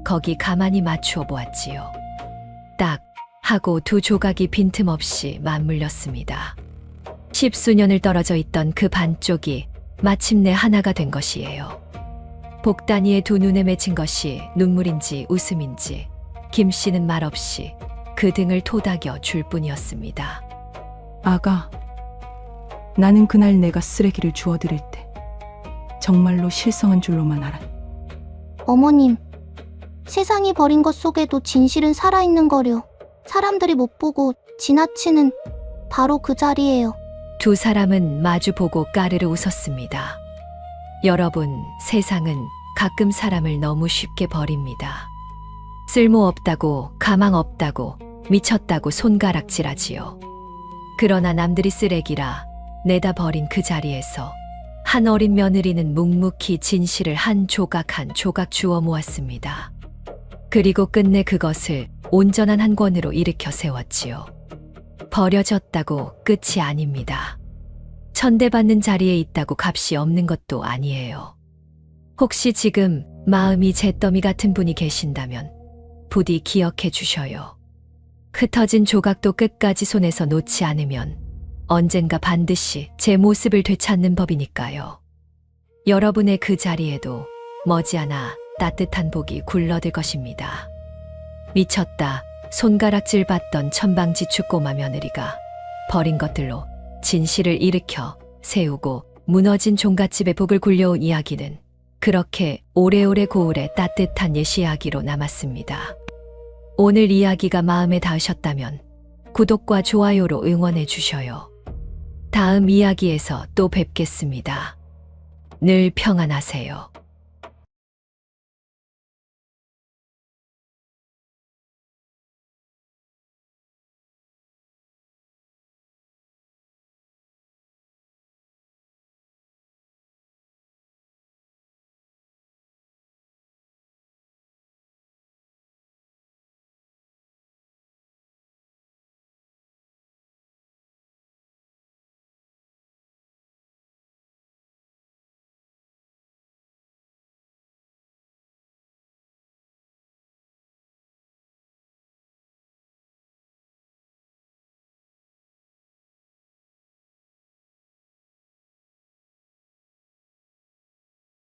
거기 가만히 맞추어 보았지요. 딱 하고 두 조각이 빈틈없이 맞물렸습니다. 10수년을 떨어져 있던 그 반쪽이 마침내 하나가 된 것이에요. 복단이의 두 눈에 맺힌 것이 눈물인지 웃음인지 김씨는 말없이 그 등을 토닥여 줄 뿐이었습니다. 아가, 나는 그날 내가 쓰레기를 주워드릴 때 정말로 실성한 줄로만 알았. 어머님, 세상이 버린 것 속에도 진실은 살아있는 거려. 사람들이 못 보고 지나치는 바로 그 자리예요. 두 사람은 마주보고 까르르 웃었습니다. 여러분, 세상은 가끔 사람을 너무 쉽게 버립니다. 쓸모없다고, 가망 없다고, 미쳤다고 손가락질하지요. 그러나 남들이 쓰레기라 내다 버린 그 자리에서 한 어린 며느리는 묵묵히 진실을 한 조각 주워 모았습니다. 그리고 끝내 그것을 온전한 한 권으로 일으켜 세웠지요. 버려졌다고 끝이 아닙니다. 천대받는 자리에 있다고 값이 없는 것도 아니에요. 혹시 지금 마음이 잿더미 같은 분이 계신다면 부디 기억해 주셔요. 흩어진 조각도 끝까지 손에서 놓지 않으면 언젠가 반드시 제 모습을 되찾는 법이니까요. 여러분의 그 자리에도 머지않아 따뜻한 복이 굴러들 것입니다. 미쳤다. 손가락질 받던 천방지축 꼬마 며느리가 버린 것들로 진실을 일으켜 세우고 무너진 종갓집의 복을 굴려온 이야기는 그렇게 오래오래 고울의 따뜻한 옛 이야기로 남았습니다. 오늘 이야기가 마음에 닿으셨다면 구독과 좋아요로 응원해 주셔요. 다음 이야기에서 또 뵙겠습니다. 늘 평안하세요.